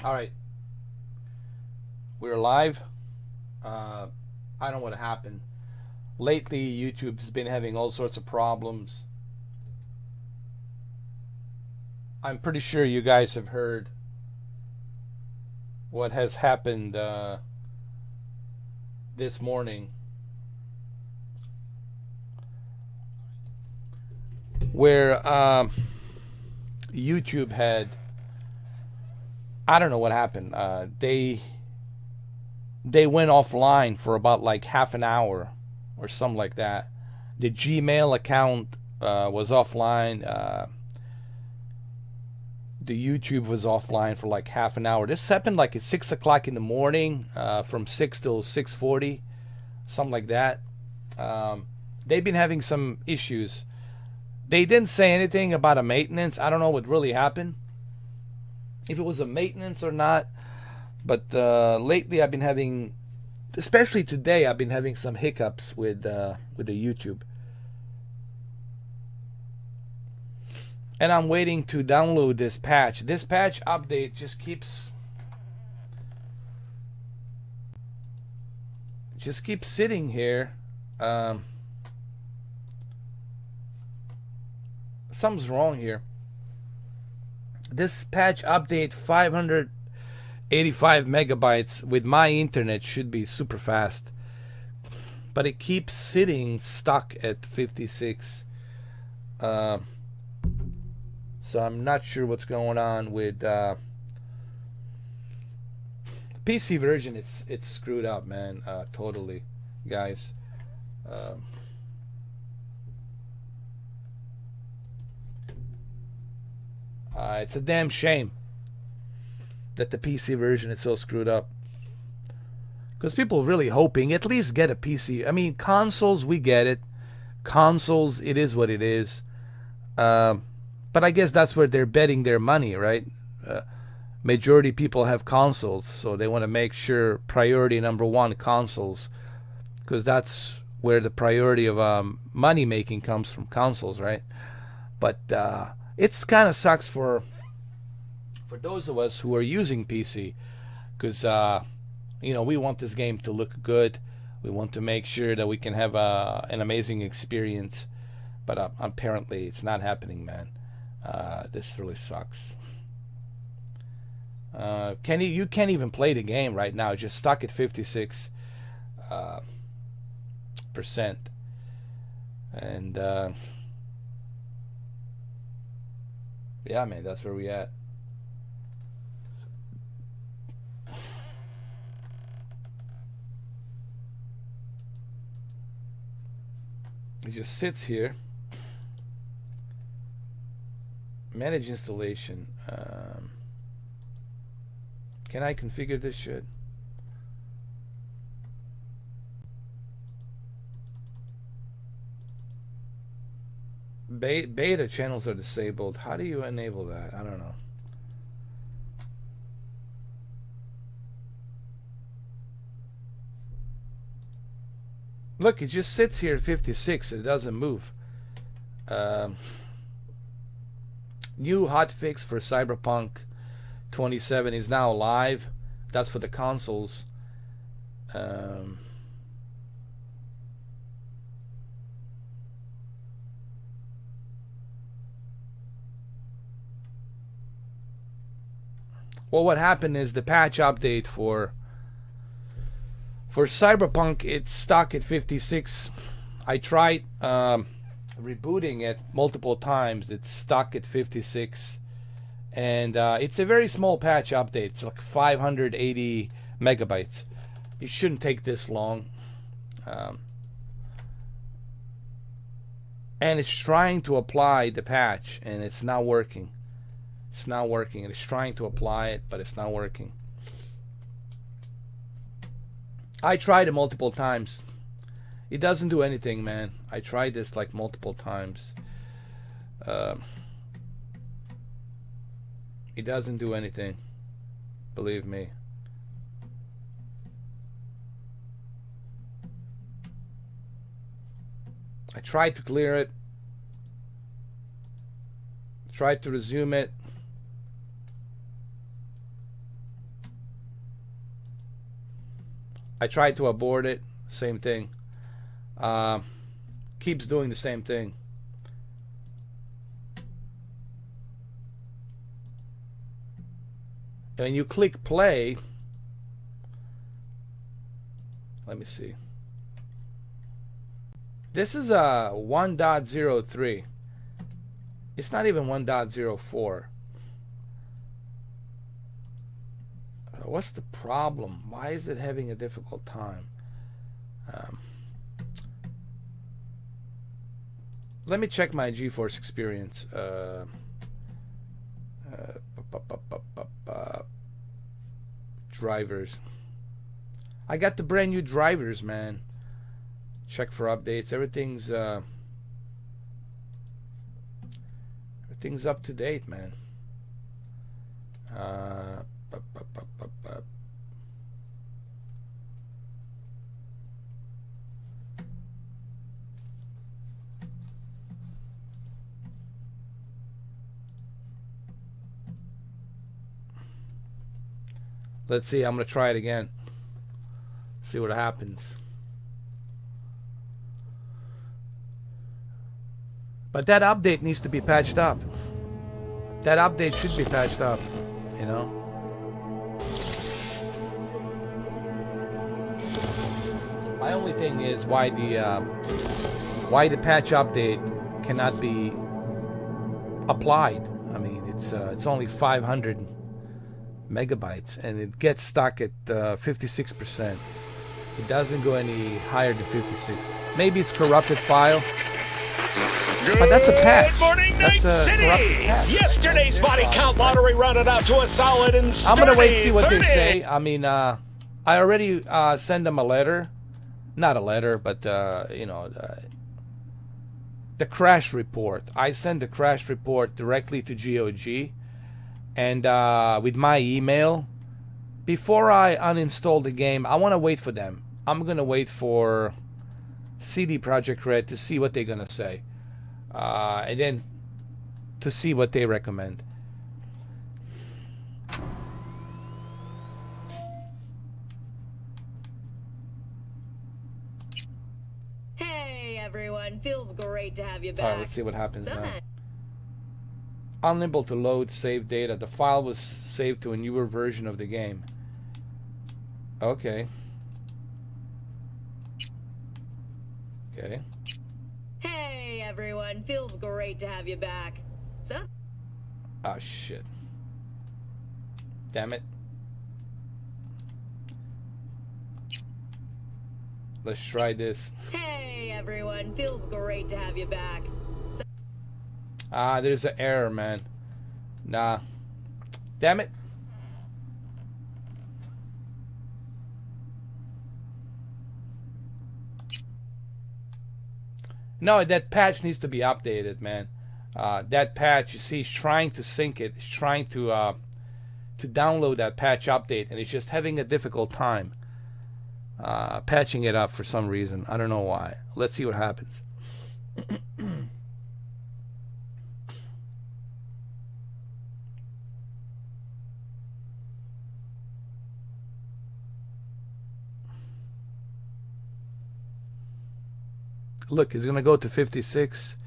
All right, we're live. I don't know what happened. Lately, YouTube's been having all sorts of problems. I'm pretty sure you guys have heard what has happened this morning, where YouTube had, I don't know what happened. They went offline for about like half an hour or something like that. The Gmail account was offline. The YouTube was offline for like half an hour. This happened like at 6 o'clock in the morning, from 6 till 6:40, something like that. They've been having some issues. They didn't say anything about a maintenance. I don't know what really happened, if it was a maintenance or not. But lately, I've been having, especially today, I've been having some hiccups with the YouTube, and I'm waiting to download this patch. This patch update just keeps sitting here. Um, Something's wrong here. This patch update 585 megabytes with my internet should be super fast, but it keeps sitting stuck at 56. Uh, so I'm not sure what's going on with PC version. It's screwed up, man. Totally, guys. Um, it's a damn shame that the PC version is so screwed up. Because people are really hoping at least get a PC. I mean, consoles, we get it. Consoles, it is what it is. But I guess that's where they're betting their money, right? Majority people have consoles, so they want to make sure priority number one, consoles, because that's where the priority of money making comes from, consoles, right? But it's kind of sucks for those of us who are using PC, because we want this game to look good. We want to make sure that we can have an amazing experience, but apparently it's not happening, man. This really sucks. You can't even play the game right now. It's just stuck at 56 percent, and yeah, man, that's where we at. It just sits here. Manage installation. Can I configure this shit? Beta channels are disabled. How do you enable that? I don't know. Look, it just sits here at 56. It doesn't move. Um, New hotfix for Cyberpunk 27 is now live. That's for the consoles. Um, well, what happened is the patch update for Cyberpunk, it's stuck at 56. I tried rebooting it multiple times. It's stuck at 56, and it's a very small patch update. It's like 580 megabytes. It shouldn't take this long. Um, and it's trying to apply the patch, and it's not working. It's not working. It's trying to apply it, but it's not working. I tried it multiple times. It doesn't do anything, man. I tried this like multiple times. Uh, it doesn't do anything. Believe me. I tried to clear it. Tried to resume it. I tried to abort it, same thing. Keeps doing the same thing. And when you click play, let me see. This is a 1.03. It's not even 1.04. What's the problem? Why is it having a difficult time? Let me check my GeForce experience. Drivers. I got the brand new drivers, man. Check for updates. Everything's up to date, man. Let's see. I'm gonna try it again. See what happens. But that update needs to be patched up. That update should be patched up, you know. My only thing is why the patch update cannot be applied. I mean, it's only 500 megabytes and it gets stuck at 56%. It doesn't go any higher than 56. Maybe it's corrupted file. But that's a patch. That's a corrupted patch. Yesterday's body count lottery rounded out to a solid and I'm gonna wait and see what they say. I mean, I already sent them a letter. Not a letter, but you know, the crash report. I send the crash report directly to GOG, and with my email. Before I uninstall the game, I want to wait for them. I'm gonna wait for CD Projekt Red to see what they're gonna say, and then to see what they recommend. Hey everyone, feels great to have you back. Alright, let's see what happens now. Unable to load save data. The file was saved to a newer version of the game. Okay. Okay. Hey everyone, feels great to have you back. Oh shit. Damn it. Let's try this. Hey everyone, feels great to have you back. There's an error, man. Nah. Damn it. No, that patch needs to be updated, man. That patch, you see, is trying to sync it. It's trying to download that patch update, and it's just having a difficult time patching it up for some reason. I don't know why. Let's see what happens. Look, it's gonna go to 56,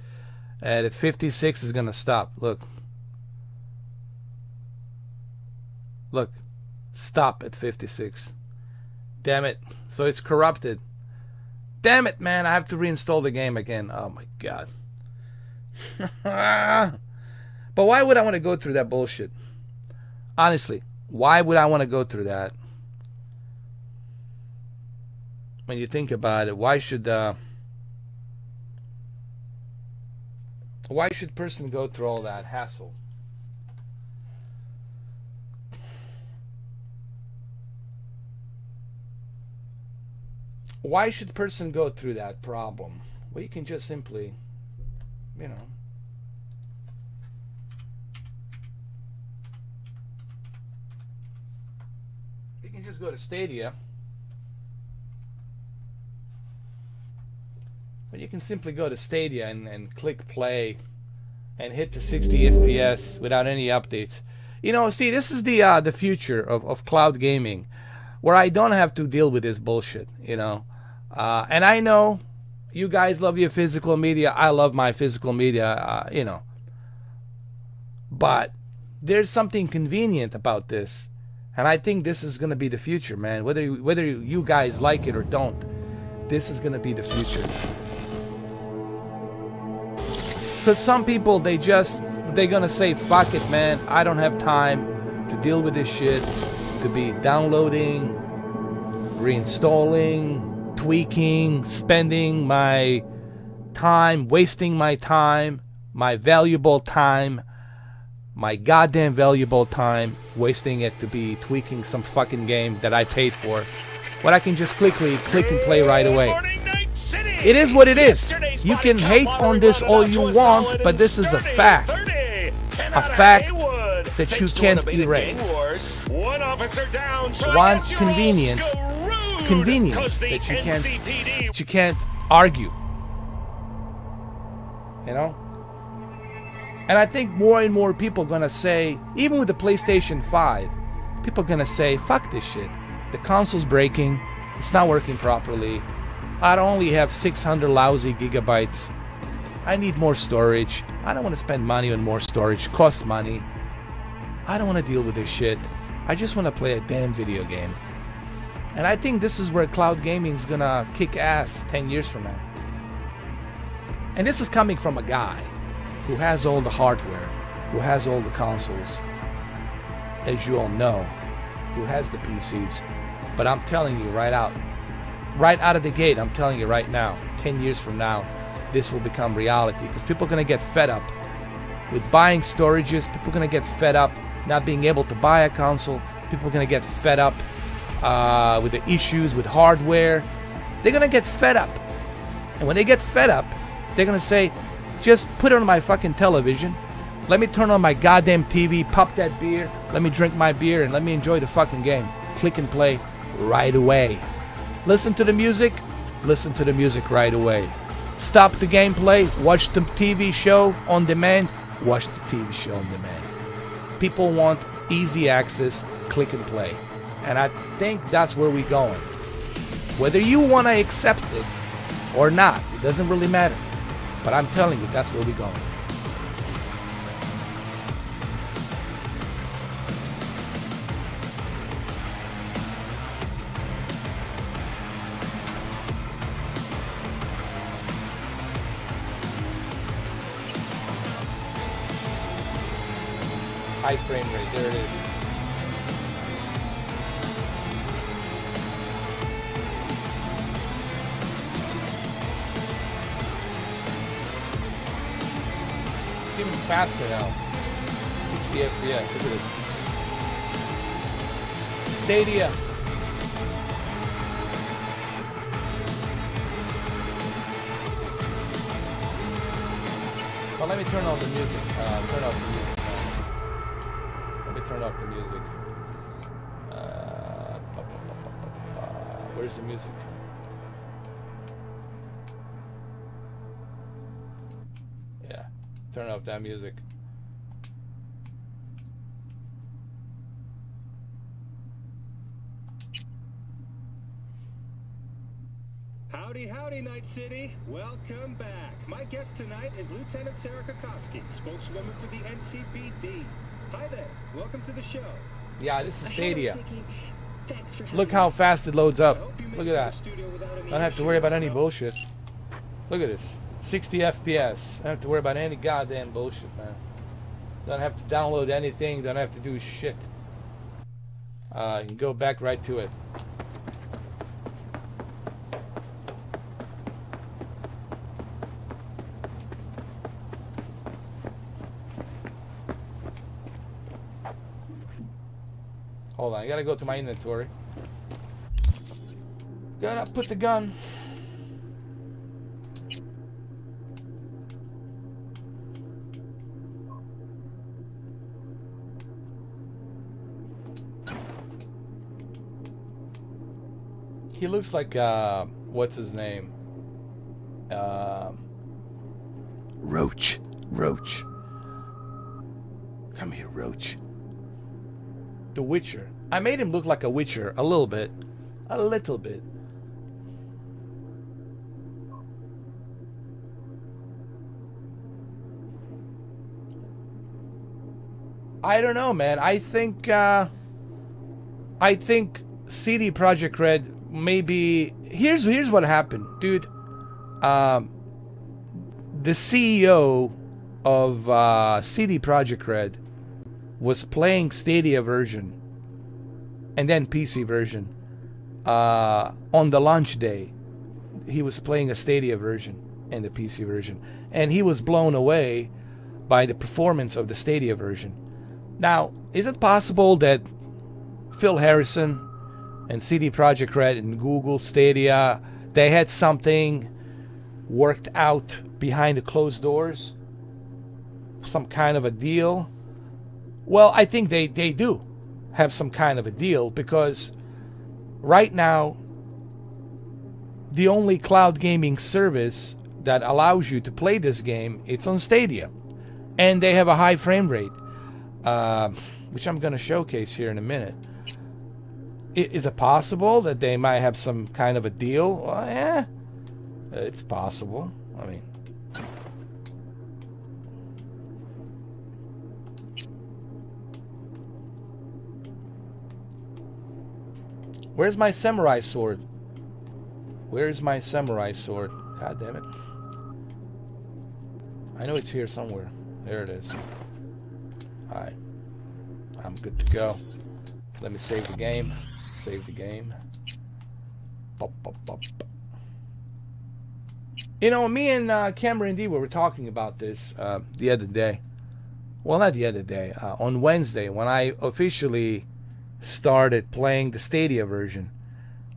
and at 56 it's gonna stop. Look, look, stop at 56. Damn it! So it's corrupted. Damn it, man! I have to reinstall the game again. Oh my god. But why would I want to go through that bullshit? Honestly, why would I want to go through that? When you think about it, why should person go through all that hassle? Why should person go through that problem? Well, you can just simply, you know, you can just go to Stadia. But you can simply go to Stadia and click play and hit the 60 FPS without any updates. You know, see, this is the future of cloud gaming. where I don't have to deal with this bullshit, you know. And I know you guys love your physical media. I love my physical media, you know. But there's something convenient about this. And I think this is going to be the future, man. Whether you guys like it or don't, this is going to be the future. Because some people, they're going to say, fuck it, man. I don't have time to deal with this shit. To be downloading, reinstalling, tweaking, spending my time, wasting my time, my valuable time, my goddamn valuable time, wasting it to be tweaking some fucking game that I paid for, when I can just click and play right away. It is what it is. You can hate on this all you want, but this is a fact. A fact that you can't erase. One convenience that you can't argue. You know? And I think more and more people are gonna say, even with the PlayStation 5, people are gonna say, fuck this shit. The console's breaking, it's not working properly. I only have 600 lousy gigabytes. I need more storage. I don't want to spend money on more storage. It costs money. I don't want to deal with this shit. I just want to play a damn video game. And I think this is where cloud gaming is gonna kick ass 10 years from now. And this is coming from a guy who has all the hardware, who has all the consoles, as you all know, who has the PCs. But I'm telling you right out of the gate, I'm telling you right now, 10 years from now, this will become reality. Because people are going to get fed up with buying storages. People are going to get fed up not being able to buy a console. People are going to get fed up with the issues with hardware. They're going to get fed up. And when they get fed up, they're going to say, just put it on my fucking television. Let me turn on my goddamn TV, pop that beer, let me drink my beer, and let me enjoy the fucking game. Click and play right away. Listen to the music right away. Stop the gameplay, watch the TV show on demand, watch the TV show on demand. People want easy access, click and play. And I think that's where we're going. Whether you want to accept it or not, it doesn't really matter. But I'm telling you, that's where we're going. High frame rate, there it is. It's even faster now. 60 FPS, look at this. Stadia. Well, let me turn on the music. Turn off the music. Turn off the music. Where's the music? Yeah, turn off that music. Howdy, howdy, Night City. Welcome back. My guest tonight is Lieutenant Sarah Kokoski, spokeswoman for the NCPD. Hi there. Welcome to the show. Yeah, this is Stadia. Look how fast it loads up. Look at that. I don't have to worry about any bullshit. Look at this. 60 FPS. I don't have to worry about any goddamn bullshit, man. Don't have to download anything. Don't have to do shit. You can go back right to it. Hold on, I gotta go to my inventory. Gotta put the gun. He looks like, what's his name? Roach. Roach. Come here, Roach. The Witcher. I made him look like a Witcher a little bit. A little bit. I don't know, man. I think CD Projekt Red maybe here's what happened, dude. The CEO of CD Projekt Red was playing Stadia version and then PC version on the launch day. He was playing a Stadia version and the PC version, and he was blown away by the performance of the Stadia version. Now, is it possible that Phil Harrison and CD Projekt Red and Google Stadia, they had something worked out behind the closed doors? Some kind of a deal? Well, I think they do have some kind of a deal, because right now the only cloud gaming service that allows you to play this game, it's on Stadia, and they have a high frame rate, which I'm going to showcase here in a minute. Is it possible that they might have some kind of a deal? Well, yeah, it's possible. I mean, where's my samurai sword? Where's my samurai sword? God damn it. I know it's here somewhere. There it is. Alright. I'm good to go. Let me save the game. Save the game. Bop, bop, bop. You know, me and Cameron D were talking about this the other day. Well, not the other day. On Wednesday, when I officially started playing the Stadia version.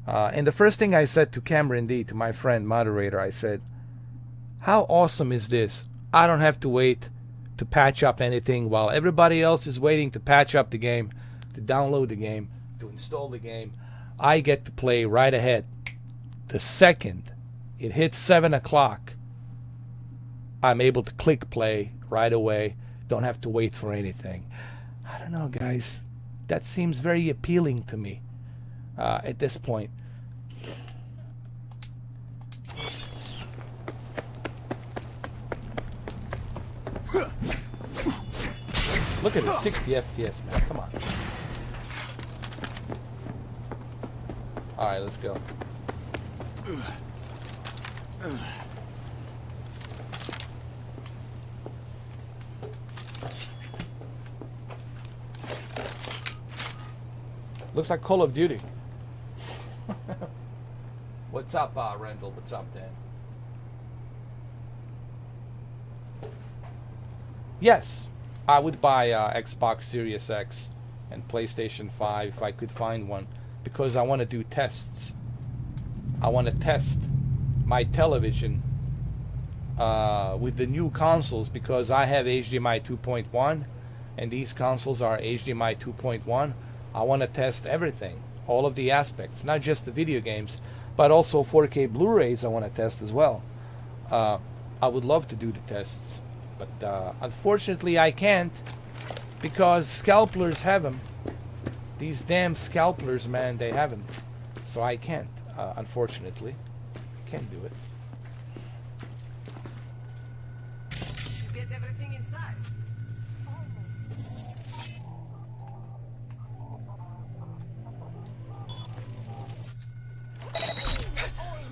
And the first thing I said to Cameron D, to my friend moderator, I said, how awesome is this? I don't have to wait to patch up anything while everybody else is waiting to patch up the game, to download the game, to install the game. I get to play right ahead. The second it hits 7 o'clock, I'm able to click play right away. Don't have to wait for anything. I don't know, guys. That seems very appealing to me at this point. Look at the 60 FPS, man. Come on. Alright, let's go. Looks like Call of Duty. What's up, Randall? What's up, Dan? Yes, I would buy Xbox Series X and PlayStation 5 if I could find one, because I want to do tests. I want to test my television with the new consoles, because I have HDMI 2.1 and these consoles are HDMI 2.1. I want to test everything, all of the aspects, not just the video games, but also 4K Blu-rays I want to test as well. I would love to do the tests, but unfortunately I can't, because scalpers have them. These damn scalpers, man, they have them. So I can't, unfortunately. I can't do it. You get everything inside.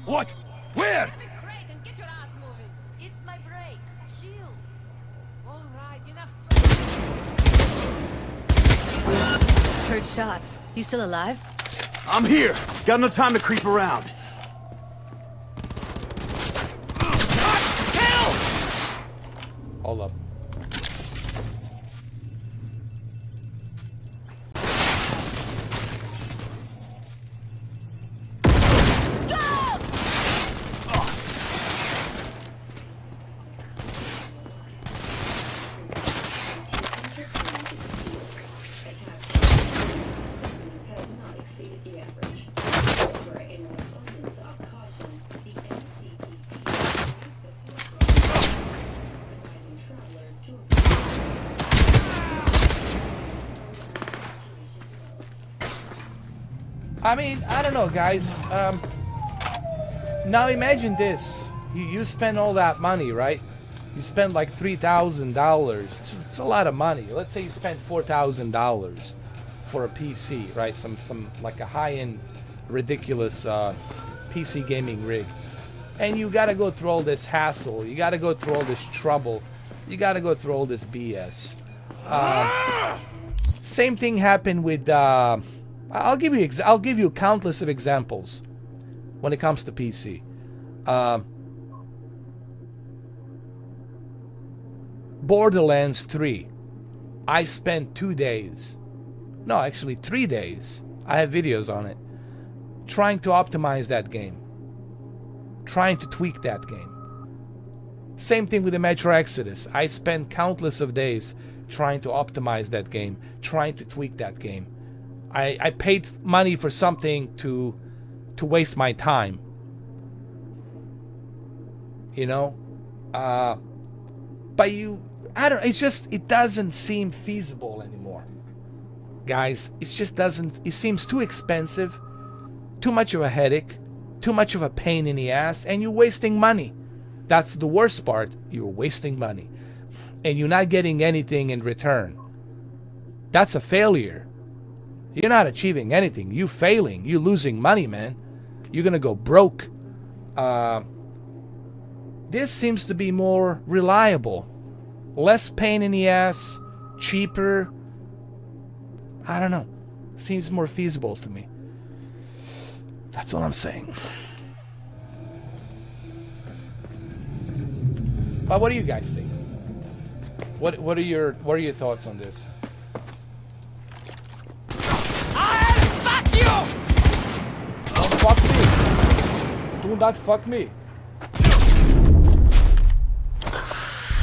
What? Where? Have a crate and get your ass moving. It's my break. Chill. All right, enough. Heard shots. You still alive? I'm here. Got no time to creep around. Hold up. Has not exceeded the average. However, in an abundance of caution, the NCTP is the forefront of advising travelers I mean, I don't know, guys. Now imagine this. You spend all that money, right? You spend like $3,000. It's a lot of money. Let's say you spend $4,000 for a PC, right? Some like a high-end, ridiculous PC gaming rig. And you gotta go through all this hassle. You gotta go through all this trouble. You gotta go through all this BS. Same thing happened with. I'll give you countless of examples when it comes to PC. Borderlands 3. I spent 2 days. No, actually 3 days. I have videos on it. Trying to optimize that game. Trying to tweak that game. Same thing with the Metro Exodus. I spent countless of days trying to optimize that game, trying to tweak that game. I paid money for something to waste my time. You know? But it doesn't seem feasible anymore. Guys, it seems too expensive, too much of a headache, too much of a pain in the ass, and you're wasting money. That's the worst part. You're wasting money. And you're not getting anything in return. That's a failure. You're not achieving anything. You're failing. You're losing money, man. You're going to go broke. This seems to be more reliable. Less pain in the ass. Cheaper. I don't know. Seems more feasible to me. That's all I'm saying. But what do you guys think? What are your thoughts on this? I'll fuck you! Don't fuck me! Do not fuck me!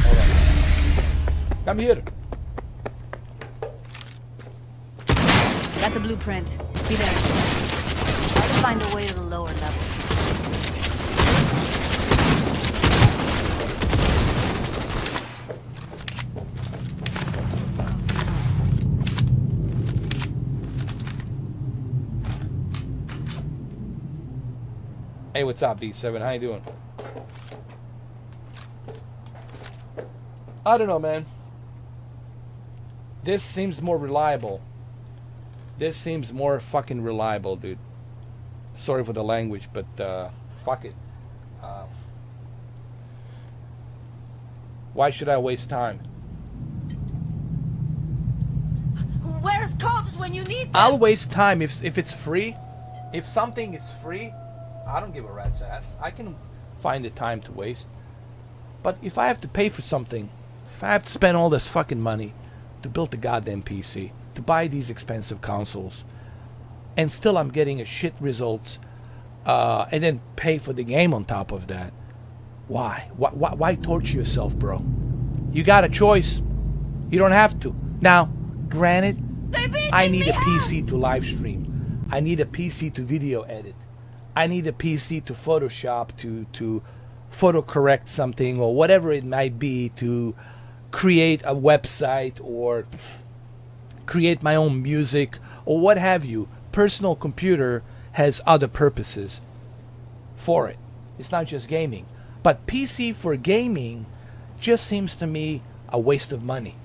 Alright. Come here. Got the blueprint. Be there. Try to find a way to the lower level. Hey, what's up, B7? How you doing? I don't know, man. This seems more reliable. This seems more fucking reliable, dude. Sorry for the language, but fuck it. Why should I waste time? Where's cops when you need them? I'll waste time if it's free. If something is free, I don't give a rat's ass. I can find the time to waste. But if I have to pay for something, if I have to spend all this fucking money to build the goddamn PC, to buy these expensive consoles, and still I'm getting a shit results, and then pay for the game on top of that, why? Why torture yourself, bro? You got a choice. You don't have to. Now, granted, I need a PC to live stream. I need a PC to video edit. I need a PC to Photoshop, to photo correct something, or whatever it might be, to create a website or create my own music or what have you. Personal computer has other purposes for it. It's not just gaming. But PC for gaming just seems to me a waste of money.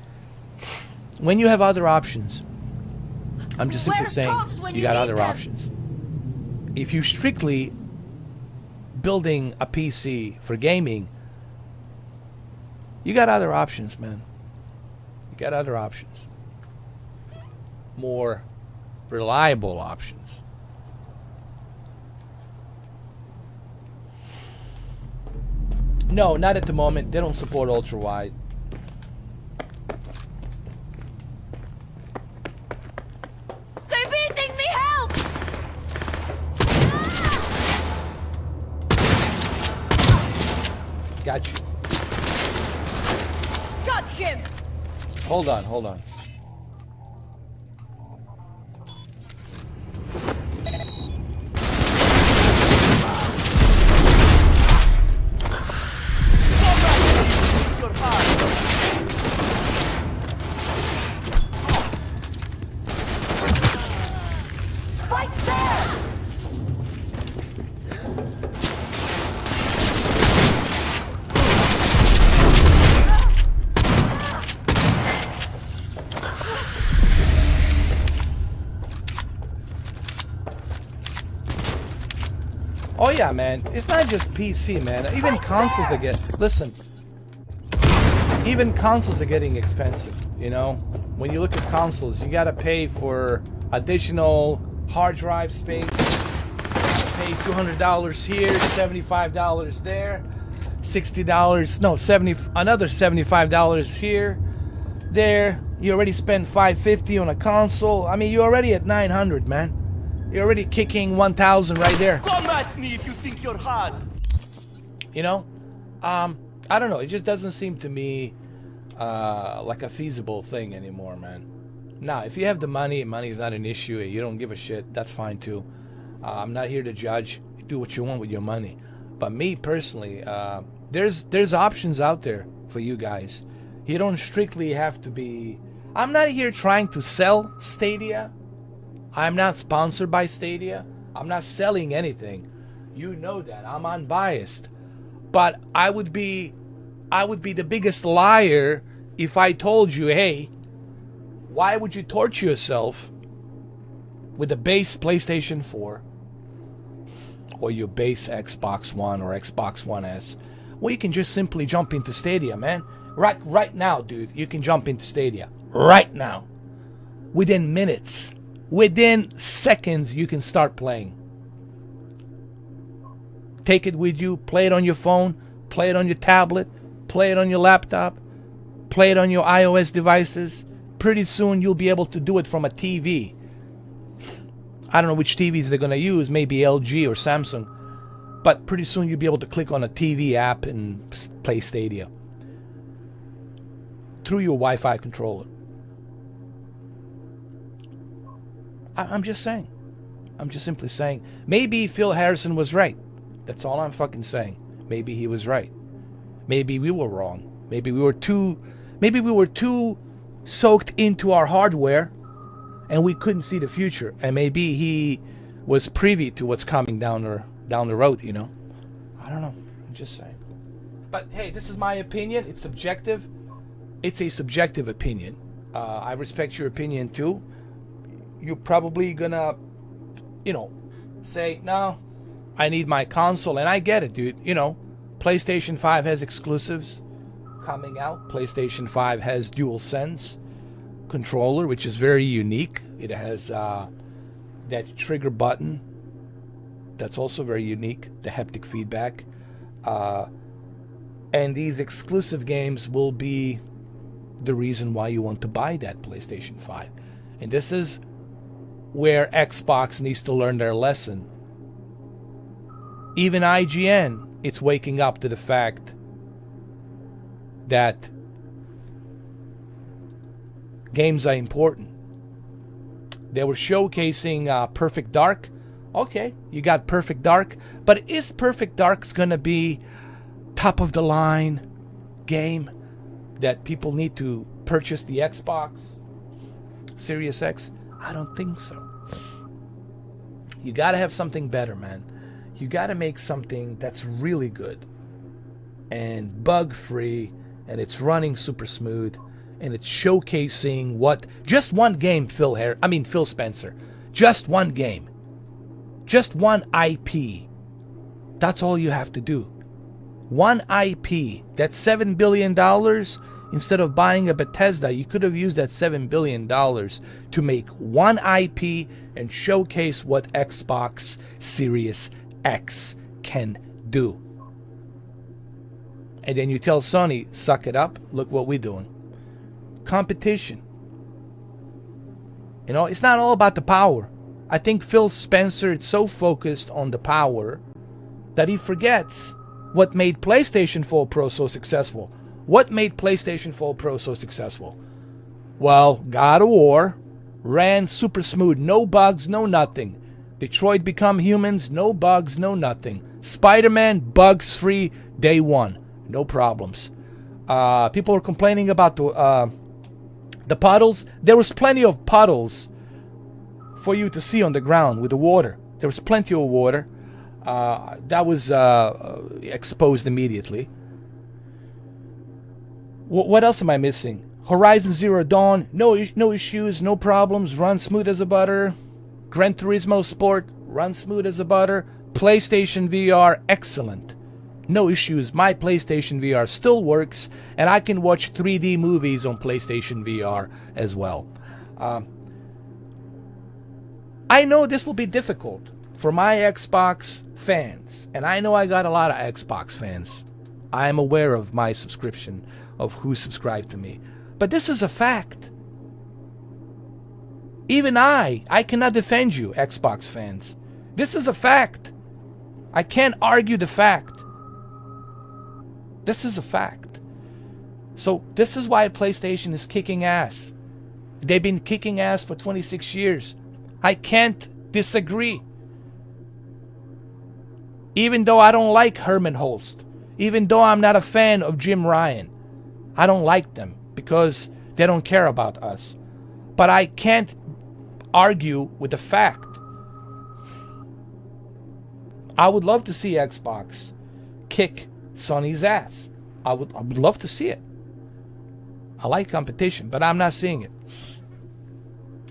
When you have other options, I'm just simply saying you got other options. If you're strictly building a PC for gaming, you got other options, man. You got other options. More reliable options. No, not at the moment. They don't support ultra wide. They're beating me! Help! Got you. Got him! Hold on, hold on. Fight there! yeah, man. It's not just PC, man. Even consoles are listen. Even consoles are getting expensive, you know? When you look at consoles, you gotta pay for additional hard drive space. Pay $200 here, $75 there, $60, no, another $75 here, there. You already spent $550 on a console. I mean, you're already at $900, man. You're already kicking $1,000 right there. Come at me if you think you're hard. You know, I don't know. It just doesn't seem to me like a feasible thing anymore, man. Now, if you have the money's not an issue. You don't give a shit. That's fine too. I'm not here to judge. Do what you want with your money. But me personally, there's options out there for you guys. You don't strictly have to be. I'm not here trying to sell Stadia. I'm not sponsored by Stadia. I'm not selling anything. You know that. I'm unbiased. But I would be the biggest liar if I told you, hey, why would you torture yourself with a base PlayStation 4 or your base Xbox One or Xbox One S? Well, you can just simply jump into Stadia, man. Right now, dude, you can jump into Stadia. Right now. Within minutes. Within seconds, you can start playing. Take it with you. Play it on your phone. Play it on your tablet. Play it on your laptop. Play it on your iOS devices. Pretty soon, you'll be able to do it from a TV. I don't know which TVs they're going to use. Maybe LG or Samsung. But pretty soon, you'll be able to click on a TV app and play Stadia through your Wi-Fi controller. I'm just saying. I'm just simply saying. Maybe Phil Harrison was right. That's all I'm fucking saying. Maybe he was right. Maybe we were wrong. Maybe we were too soaked into our hardware and we couldn't see the future. And maybe he was privy to what's coming down the road, you know. I don't know. I'm just saying. But hey, this is my opinion. It's subjective. It's a subjective opinion. I respect your opinion too. You're probably gonna, you know, say, no, I need my console. And I get it, dude. You know, PlayStation 5 has exclusives coming out. PlayStation 5 has DualSense controller, which is very unique. It has that trigger button. That's also very unique. The haptic feedback. And these exclusive games will be the reason why you want to buy that PlayStation 5. And this is where Xbox needs to learn their lesson. Even IGN, it's waking up to the fact that games are important. They were showcasing Perfect Dark. Okay, you got Perfect Dark, but is Perfect Dark's gonna be top of the line game that people need to purchase the Xbox Series X? I don't think so. You gotta have something better, man. You gotta make something that's really good and bug free, and it's running super smooth, and it's showcasing what just one game. Phil Spencer, just one game, just one IP. That's all you have to do. One IP. That's $7 billion. Instead of buying a Bethesda, you could have used that $7 billion to make one IP and showcase what Xbox Series X can do. And then you tell Sony, suck it up, look what we're doing. Competition. You know, it's not all about the power. I think Phil Spencer is so focused on the power that he forgets what made PlayStation 4 Pro so successful. What made PlayStation 4 Pro so successful? Well, God of War ran super smooth, no bugs, no nothing. Detroit Become Humans, no bugs, no nothing. Spider-Man, bugs free, day one, no problems. People were complaining about the puddles. There was plenty of puddles for you to see on the ground with the water. There was plenty of water. That was exposed immediately. What else am I missing? Horizon Zero Dawn, no issues, no problems, run smooth as a butter. Gran Turismo Sport, run smooth as a butter. PlayStation VR, excellent. No issues. My PlayStation VR still works, and I can watch 3D movies on PlayStation VR as well. I know this will be difficult for my Xbox fans, and I know I got a lot of Xbox fans. I am aware of my subscription, of who subscribed to me. But this is a fact. Even I cannot defend you, Xbox fans. This is a fact. I can't argue the fact. This is a fact. So this is why PlayStation is kicking ass. They've been kicking ass for 26 years. I can't disagree. Even though I don't like Herman Holst, even though I'm not a fan of Jim Ryan, I don't like them because they don't care about us. But I can't argue with the fact. I would love to see Xbox kick Sony's ass. I would love to see it. I like competition, but I'm not seeing it.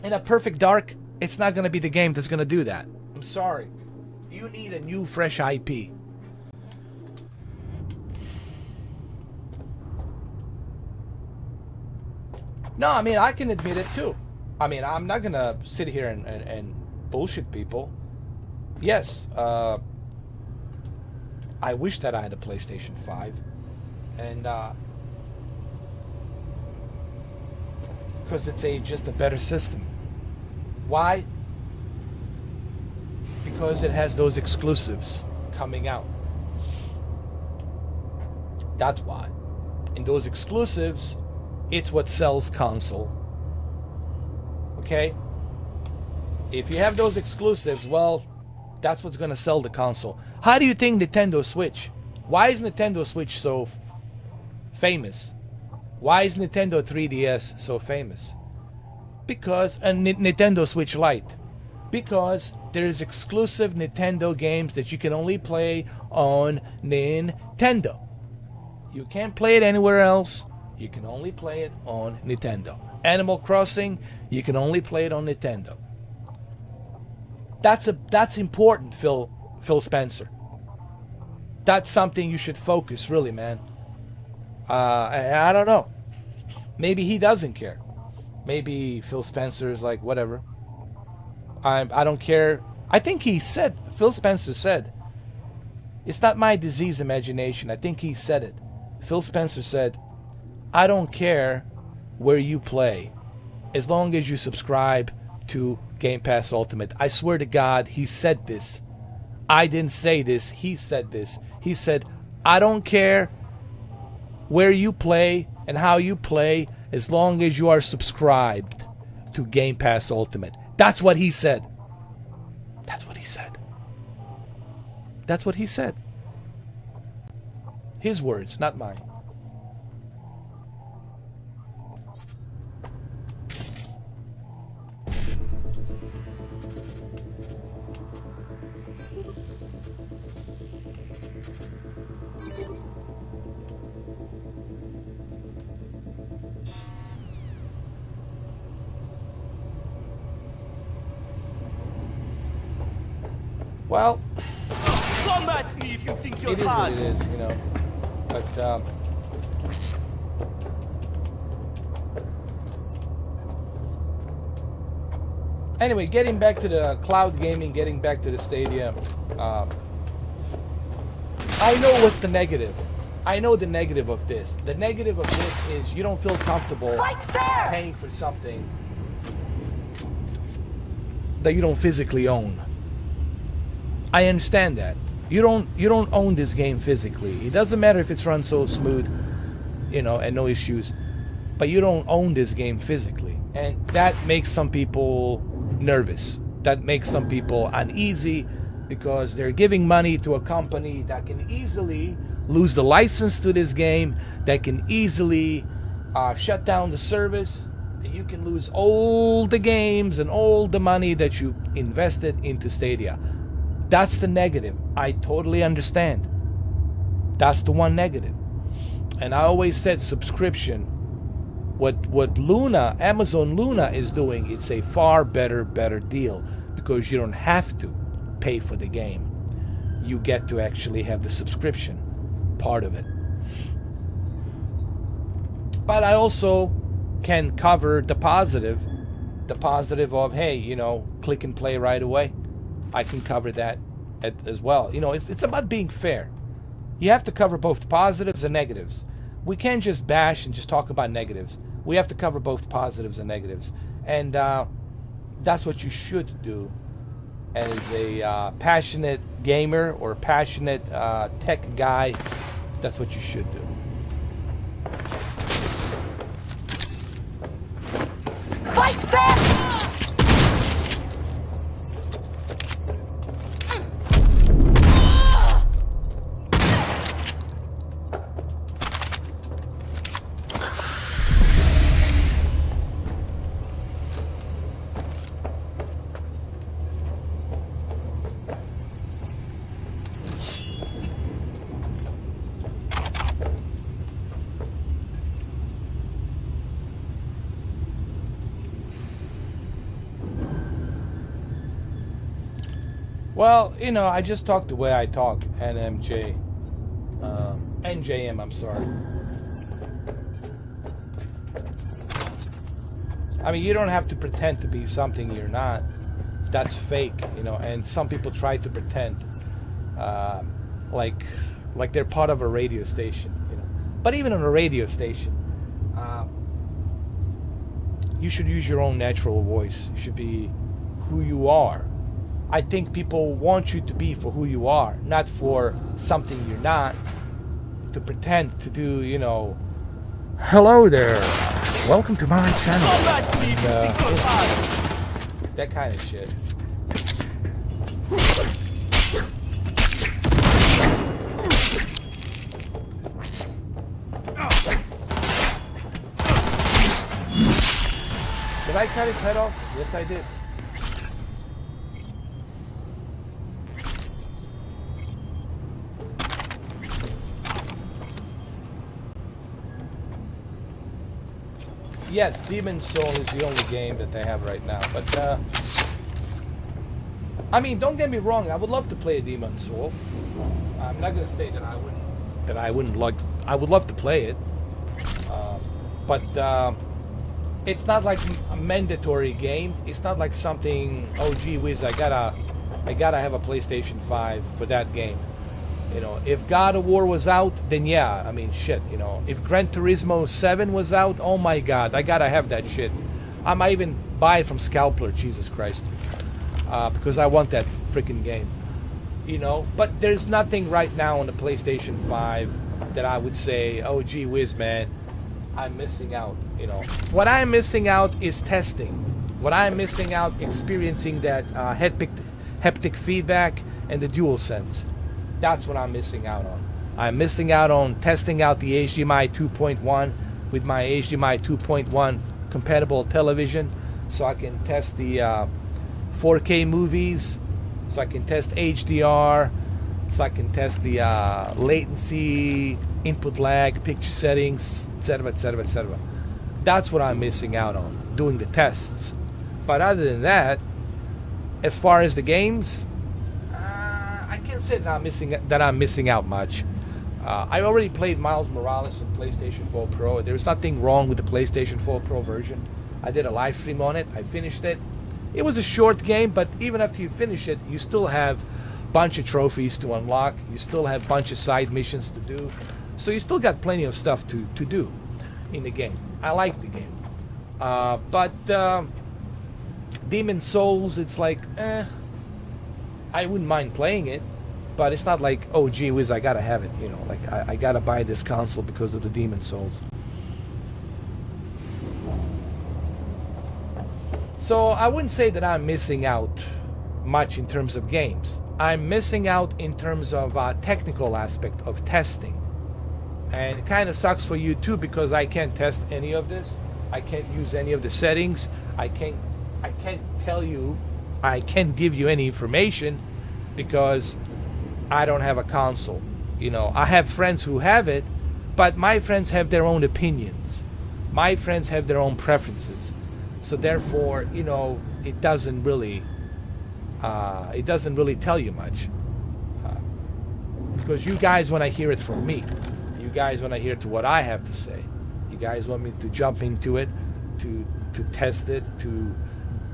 In a Perfect Dark, it's not going to be the game that's going to do that. I'm sorry. You need a new, fresh IP. No, I mean, I can admit it too. I mean, I'm not going to sit here and bullshit people. Yes, I wish that I had a PlayStation 5. And, because it's just a better system. Why? Because it has those exclusives coming out. That's why. And those exclusives, it's what sells console. Okay? If you have those exclusives, well, that's what's going to sell the console. How do you think Nintendo Switch? Why is Nintendo Switch so famous? Why is Nintendo 3DS so famous? Because a Nintendo Switch Lite. Because there's exclusive Nintendo games that you can only play on Nintendo. You can't play it anywhere else. You can only play it on Nintendo. Animal Crossing, you can only play it on Nintendo. That's important, Phil Spencer. That's something you should focus, really, man. I don't know. Maybe he doesn't care. Maybe Phil Spencer is like, whatever. I don't care. I think Phil Spencer said, it's not my diseased imagination. I think he said it. Phil Spencer said, I don't care where you play, as long as you subscribe to Game Pass Ultimate. I swear to God, he said this. I didn't say this. He said this. He said, I don't care where you play and how you play, as long as you are subscribed to Game Pass Ultimate. That's what he said. That's what he said. That's what he said. His words, not mine. Well, Come at me if you think you're it is what hard. it is, you know. But anyway, getting back to the cloud gaming, getting back to the Stadia. I know what's the negative. I know the negative of this. The negative of this is you don't feel comfortable paying for something that you don't physically own. I understand that. You don't own this game physically. It doesn't matter if it's run so smooth, you know, and no issues, but you don't own this game physically. And that makes some people nervous. That makes some people uneasy because they're giving money to a company that can easily lose the license to this game, that can easily shut down the service, and you can lose all the games and all the money that you invested into Stadia. That's the negative. I totally understand. That's the one negative. And I always said subscription. What Luna, Amazon Luna is doing, it's a far better deal because you don't have to pay for the game. you get to actually have the subscription part of it. But I also can cover the positive of, hey, you know, click and play right away. I can cover that as well. You know, it's about being fair. You have to cover both positives and negatives. We can't just bash and just talk about negatives. We have to cover both positives and negatives. And that's what you should do as a passionate gamer or passionate tech guy. That's what you should do. Fight back! Well, you know, I just talk the way I talk, NJM, I'm sorry. I mean, you don't have to pretend to be something you're not. That's fake, you know, and some people try to pretend like they're part of a radio station, you know. But even on a radio station, you should use your own natural voice. You should be who you are. I think people want you to be for who you are, not for something you're not. To pretend to do, you know, hello there, welcome to my channel. That kind of shit. Did I cut his head off? Yes, I did. Yes, Demon's Soul is the only game that they have right now. But I mean, don't get me wrong. I would love to play a Demon's Soul. I'm not gonna say that I wouldn't like. I would love to play it, but it's not like a mandatory game. It's not like something. Oh, gee whiz! I gotta have a PlayStation 5 for that game. You know, if God of War was out, then yeah, I mean, shit, you know. If Gran Turismo 7 was out, oh my God, I gotta have that shit. I might even buy it from Scalper, Jesus Christ, because I want that freaking game, you know. But there's nothing right now on the PlayStation 5 that I would say, oh gee whiz, man, I'm missing out, you know. What I'm missing out is testing. What I'm missing out, experiencing that haptic feedback and the DualSense. That's what I'm missing out on. I'm missing out on testing out the HDMI 2.1 with my HDMI 2.1 compatible television, so I can test the 4K movies, so I can test HDR, so I can test the latency, input lag, picture settings, etc., etc., etc. That's what I'm missing out on, doing the tests. But other than that, as far as the games, I can't say that I'm missing out much. I already played Miles Morales on PlayStation 4 Pro. There's nothing wrong with the PlayStation 4 Pro version. I did a live stream on it. I finished it. It was a short game, but even after you finish it, you still have a bunch of trophies to unlock. You still have a bunch of side missions to do. So you still got plenty of stuff to do in the game. I like the game. But Demon's Souls, it's like, I wouldn't mind playing it, but it's not like, oh gee whiz, I gotta have it, you know, like I gotta buy this console because of the Demon's Souls. So I wouldn't say that I'm missing out much in terms of games. I'm missing out in terms of technical aspect of testing. And it kind of sucks for you too, because I can't test any of this. I can't use any of the settings. I can't tell you, I can't give you any information because I don't have a console. You know, I have friends who have it, but my friends have their own opinions. My friends have their own preferences. So therefore, you know, it doesn't really tell you much. Because you guys want to hear it from me. You guys want to hear to what I have to say. You guys want me to jump into it, to test it, to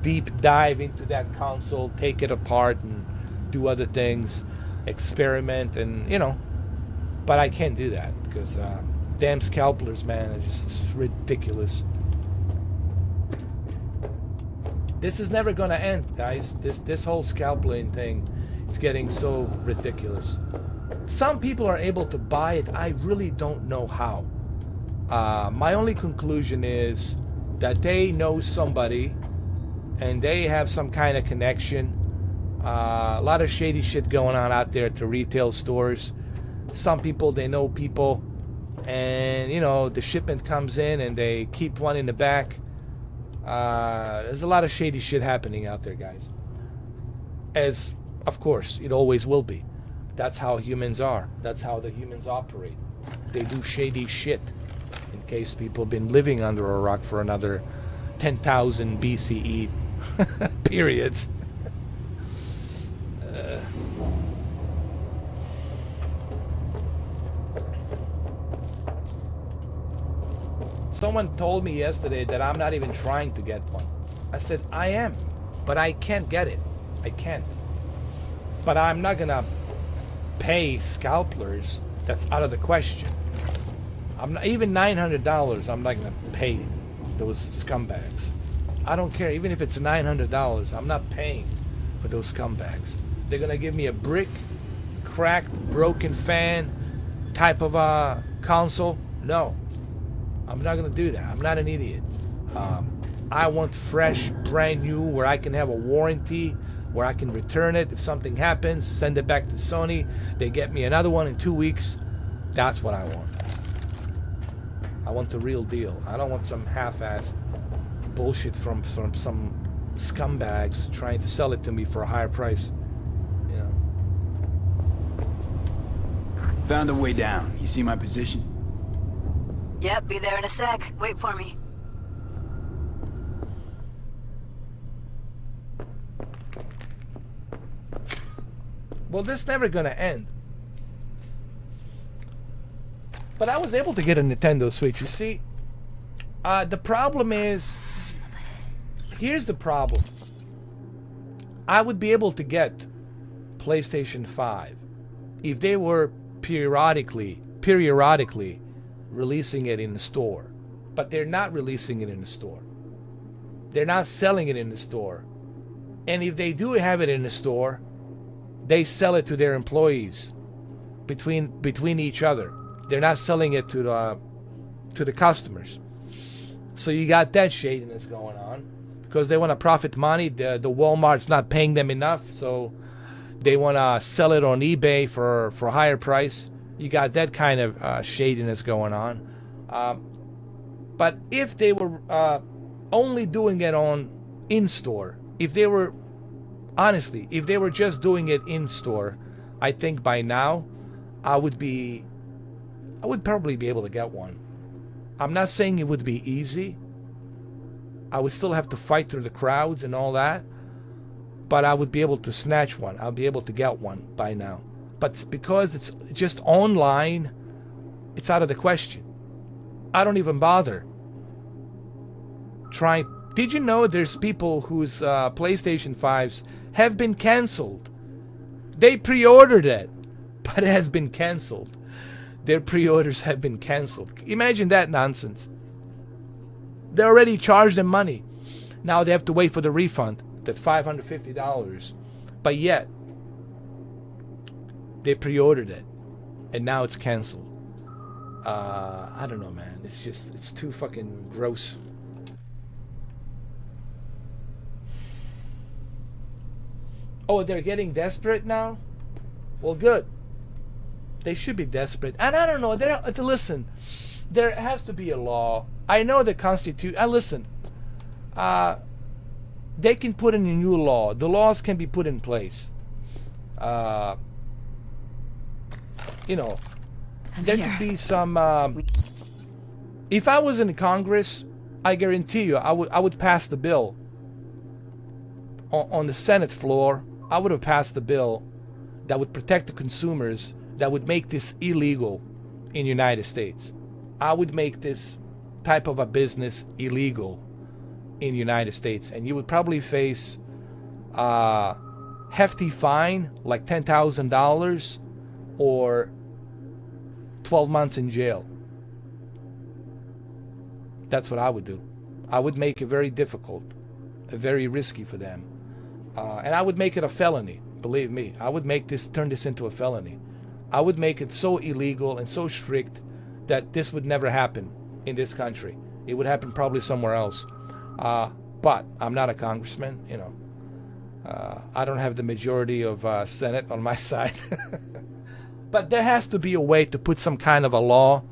deep dive into that console, take it apart and do other things, experiment, and but I can't do that because damn scalpers, man, it's just ridiculous. This is never gonna end, guys. This whole scalping thing is getting so ridiculous. Some people are able to buy it. I really don't know how. My only conclusion is that they know somebody and they have some kind of connection. A lot of shady shit going on out there at the retail stores. Some people, they know people, and the shipment comes in and they keep one in the back. There's a lot of shady shit happening out there, guys. As, of course, it always will be. That's how humans are. That's how the humans operate. They do shady shit. In case people have been living under a rock for another 10,000 BCE periods. Someone told me yesterday that I'm not even trying to get one. I said, I am, but I can't get it. I can't. But I'm not gonna pay scalpers. That's out of the question. I'm not, even $900, I'm not gonna pay those scumbags. I don't care, even if it's $900, I'm not paying for those scumbags. They're gonna give me a brick, cracked, broken fan type of console. No, I'm not gonna do that. I'm not an idiot. I want fresh, brand new, where I can have a warranty, where I can return it if something happens, send it back to Sony. They get me another one in 2 weeks. That's what I want. I want the real deal. I don't want some half-assed bullshit from some scumbags trying to sell it to me for a higher price. Found a way down. You see my position? Yep, be there in a sec. Wait for me. Well, this never gonna end. But I was able to get a Nintendo Switch. You see, the problem is, here's the problem. I would be able to get PlayStation 5 if they were periodically releasing it in the store. But they're not releasing it in the store. They're not selling it in the store. And if they do have it in the store, they sell it to their employees between each other. They're not selling it to the customers. So you got that shadiness going on because they want to profit money. The Walmart's not paying them enough, so they want to sell it on eBay for a higher price. You got that kind of shadiness going on. But if they were only doing it in store, if they were just doing it in store, I think by now I would probably be able to get one. I'm not saying it would be easy. I would still have to fight through the crowds and all that, but I would be able to snatch one. I'll be able to get one by now. But because it's just online, it's out of the question. I don't even bother trying. Did you know there's people whose PlayStation 5s have been canceled? They pre-ordered it, but it has been canceled. Their pre-orders have been canceled. Imagine that nonsense. They already charged them money. Now they have to wait for the refund, that $550. But yet, they pre-ordered it, and now it's canceled. I don't know, man. It's too fucking gross. Oh, they're getting desperate now? Well, good. They should be desperate. And I don't know. Listen, there has to be a law. I know the Constitution. Listen. They can put in a new law. The laws can be put in place. There could be some. If I was in Congress, I guarantee you, I would pass the bill. On the Senate floor, I would have passed the bill that would protect the consumers that would make this illegal in United States. I would make this type of a business illegal in United States, and you would probably face a hefty fine like $10,000 or 12 months in jail. That's what I would do. I would make it very difficult, very risky for them, and I would make it a felony. Believe me, I would turn this into a felony. I would make it so illegal and so strict that this would never happen in this country. It would happen probably somewhere else. But I'm not a congressman, you know. I don't have the majority of Senate on my side. But there has to be a way to put some kind of a law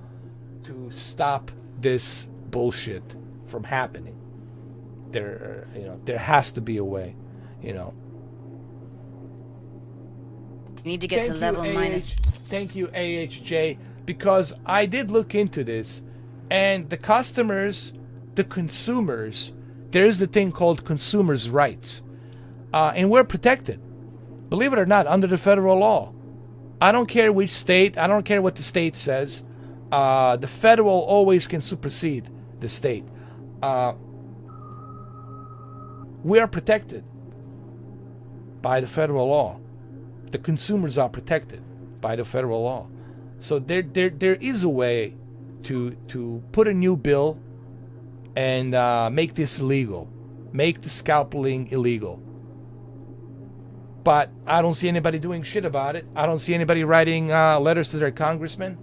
to stop this bullshit from happening. There has to be a way, you know. You need to get to level minus. Thank you, AHJ, because I did look into this, and the customers, the consumers, there's the thing called consumers' rights, and we're protected, believe it or not, under the federal law. I don't care which state, I don't care what the state says. The federal always can supersede the state. We are protected by the federal law. The consumers are protected by the federal law. So there is a way to put a new bill and make this illegal, make the scalping illegal. But I don't see anybody doing shit about it. I don't see anybody writing letters to their congressman,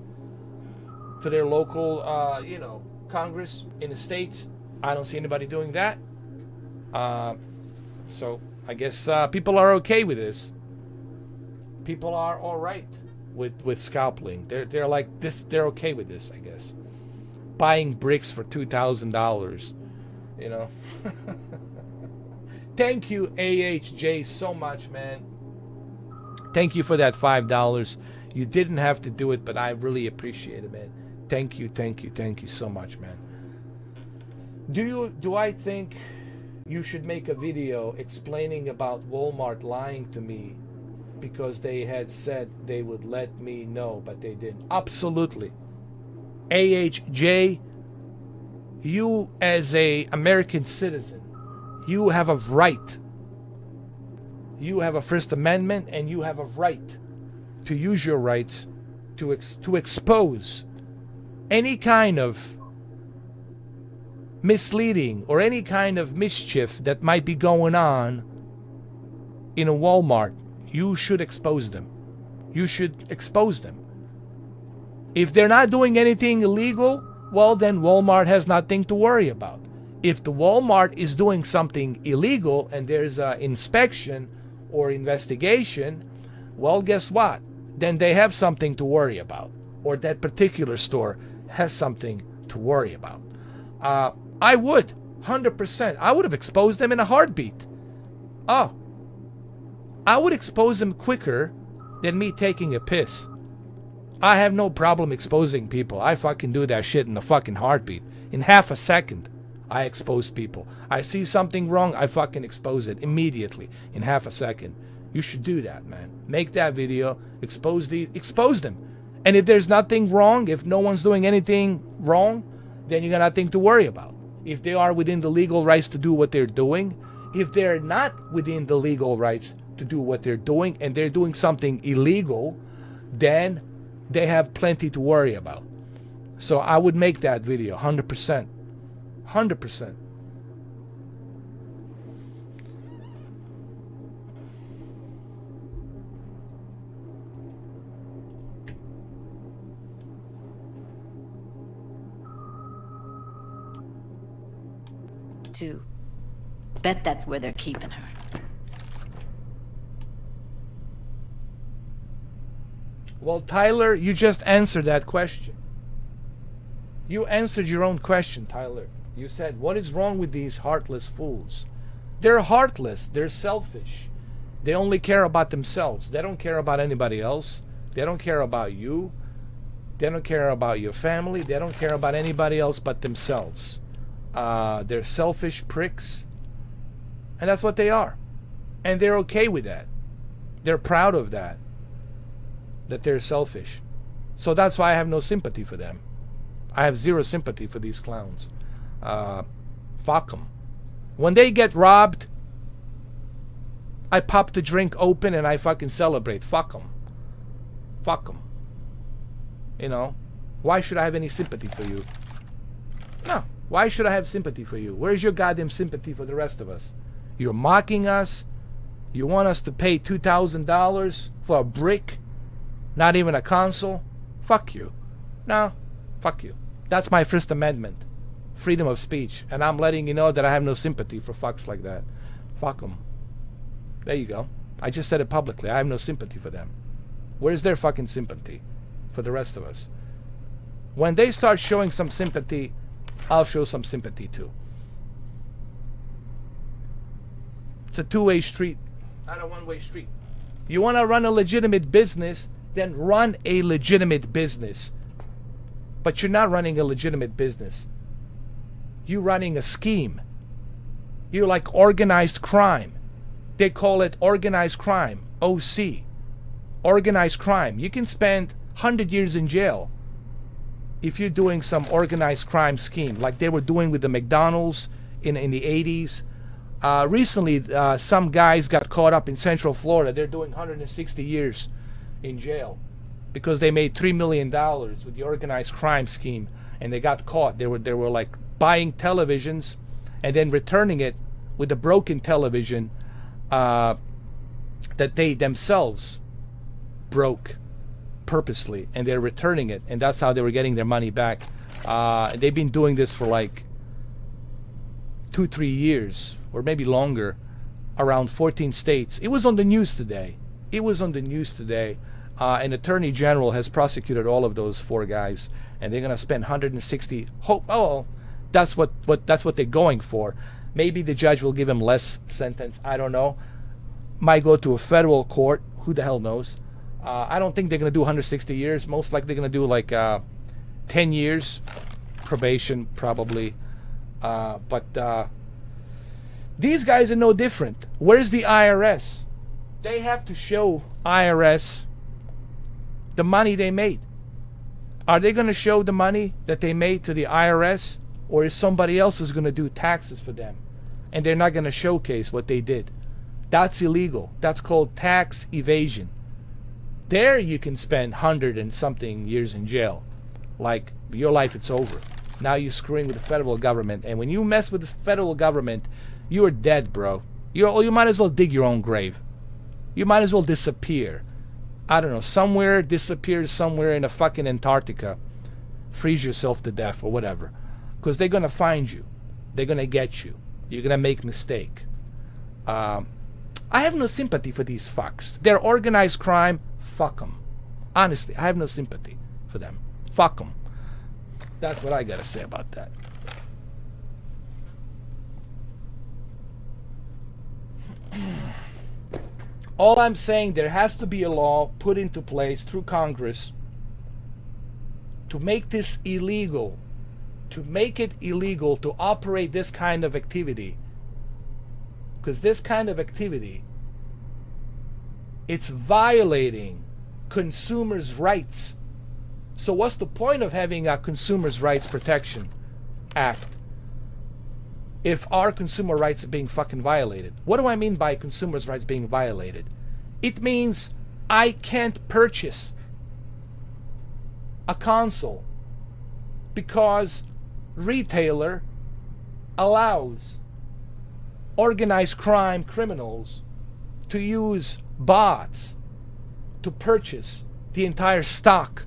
to their local, Congress in the states. I don't see anybody doing that. So I guess people are okay with this. People are all right with scalping. They're like this. They're okay with this, I guess. Buying bricks for $2,000, you know. Thank you, AHJ, so much, man. Thank you for that $5. You didn't have to do it, but I really appreciate it, man. Thank you so much, man. Do I think you should make a video explaining about Walmart lying to me because they had said they would let me know, but they didn't? Absolutely. AHJ, you as a American citizen, you have a right. You have a First Amendment, and you have a right to use your rights to expose any kind of misleading or any kind of mischief that might be going on in a Walmart. You should expose them. You should expose them. If they're not doing anything illegal, well, then Walmart has nothing to worry about. If the Walmart is doing something illegal and there's an inspection or investigation, well, guess what? Then they have something to worry about, or that particular store has something to worry about. I would, 100%. I would have exposed them in a heartbeat. Oh, I would expose them quicker than me taking a piss. I have no problem exposing people. I fucking do that shit in a fucking heartbeat. In half a second, I expose people. I see something wrong, I fucking expose it immediately in half a second. You should do that, man. Make that video, expose them. And if there's nothing wrong, if no one's doing anything wrong, then you got nothing to worry about. If they are within the legal rights to do what they're doing, if they're not within the legal rights to do what they're doing and they're doing something illegal, then they have plenty to worry about. So I would make that video 100%. 100%. Two. Bet that's where they're keeping her. Well, Tyler, you just answered that question. You answered your own question, Tyler. You said, what is wrong with these heartless fools? They're heartless. They're selfish. They only care about themselves. They don't care about anybody else. They don't care about you. They don't care about your family. They don't care about anybody else but themselves. They're selfish pricks. And that's what they are. And they're okay with that. They're proud of that. that they're selfish. So that's why I have no sympathy for them. I have zero sympathy for these clowns. Fuck them. When they get robbed, I pop the drink open and I fucking celebrate. Fuck them. Fuck them. You know? Why should I have any sympathy for you? No. Why should I have sympathy for you? Where's your goddamn sympathy for the rest of us? You're mocking us. You want us to pay $2,000 for a brick? Not even a console? Fuck you. No. Fuck you. That's my First Amendment. Freedom of speech. And I'm letting you know that I have no sympathy for fucks like that. Fuck them. There you go. I just said it publicly. I have no sympathy for them. Where's their fucking sympathy for the rest of us? When they start showing some sympathy, I'll show some sympathy too. It's a two-way street, not a one-way street. You want to run a legitimate business, then run a legitimate business. But you're not running a legitimate business. You're running a scheme. You're like organized crime. They call it organized crime, OC. Organized crime. You can spend 100 years in jail if you're doing some organized crime scheme, like they were doing with the McDonald's in the 80s. Recently, some guys got caught up in Central Florida. They're doing 160 years in jail because they made $3 million with the organized crime scheme, and they got caught. They were like buying televisions and then returning it with a broken television that they themselves broke purposely, and they're returning it, and that's how they were getting their money back. They've been doing this for like 2-3 years or maybe longer, around 14 states. It was on the news today. An attorney general has prosecuted all of those 4 guys, and they're gonna spend 160. That's what they're going for. Maybe the judge will give him less sentence. I don't know. Might go to a federal court. Who the hell knows? I don't think they're going to do 160 years. Most likely they're going to do like 10 years probation, probably. But these guys are no different. Where's the IRS? They have to show IRS the money they made. Are they going to show the money that they made to the IRS? Or is somebody else is going to do taxes for them? And they're not going to showcase what they did. That's illegal. That's called tax evasion. There you can spend 100 and something years in jail. Like, your life, it's over. Now you're screwing with the federal government. And when you mess with the federal government, you're dead, bro. You might as well dig your own grave. You might as well disappear. I don't know, disappear somewhere in a fucking Antarctica. Freeze yourself to death or whatever. Because they're going to find you. They're going to get you. You're going to make mistake. I have no sympathy for these fucks. They're organized crime. Fuck them. Honestly, I have no sympathy for them. Fuck them. That's what I got to say about that. All I'm saying, there has to be a law put into place through Congress to make this illegal. To make it illegal to operate this kind of activity. Because this kind of activity, it's violating consumers' rights. So what's the point of having a Consumers' Rights Protection Act if our consumer rights are being fucking violated? What do I mean by consumers' rights being violated? It means I can't purchase a console because retailer allows organized crime criminals to use bots to purchase the entire stock,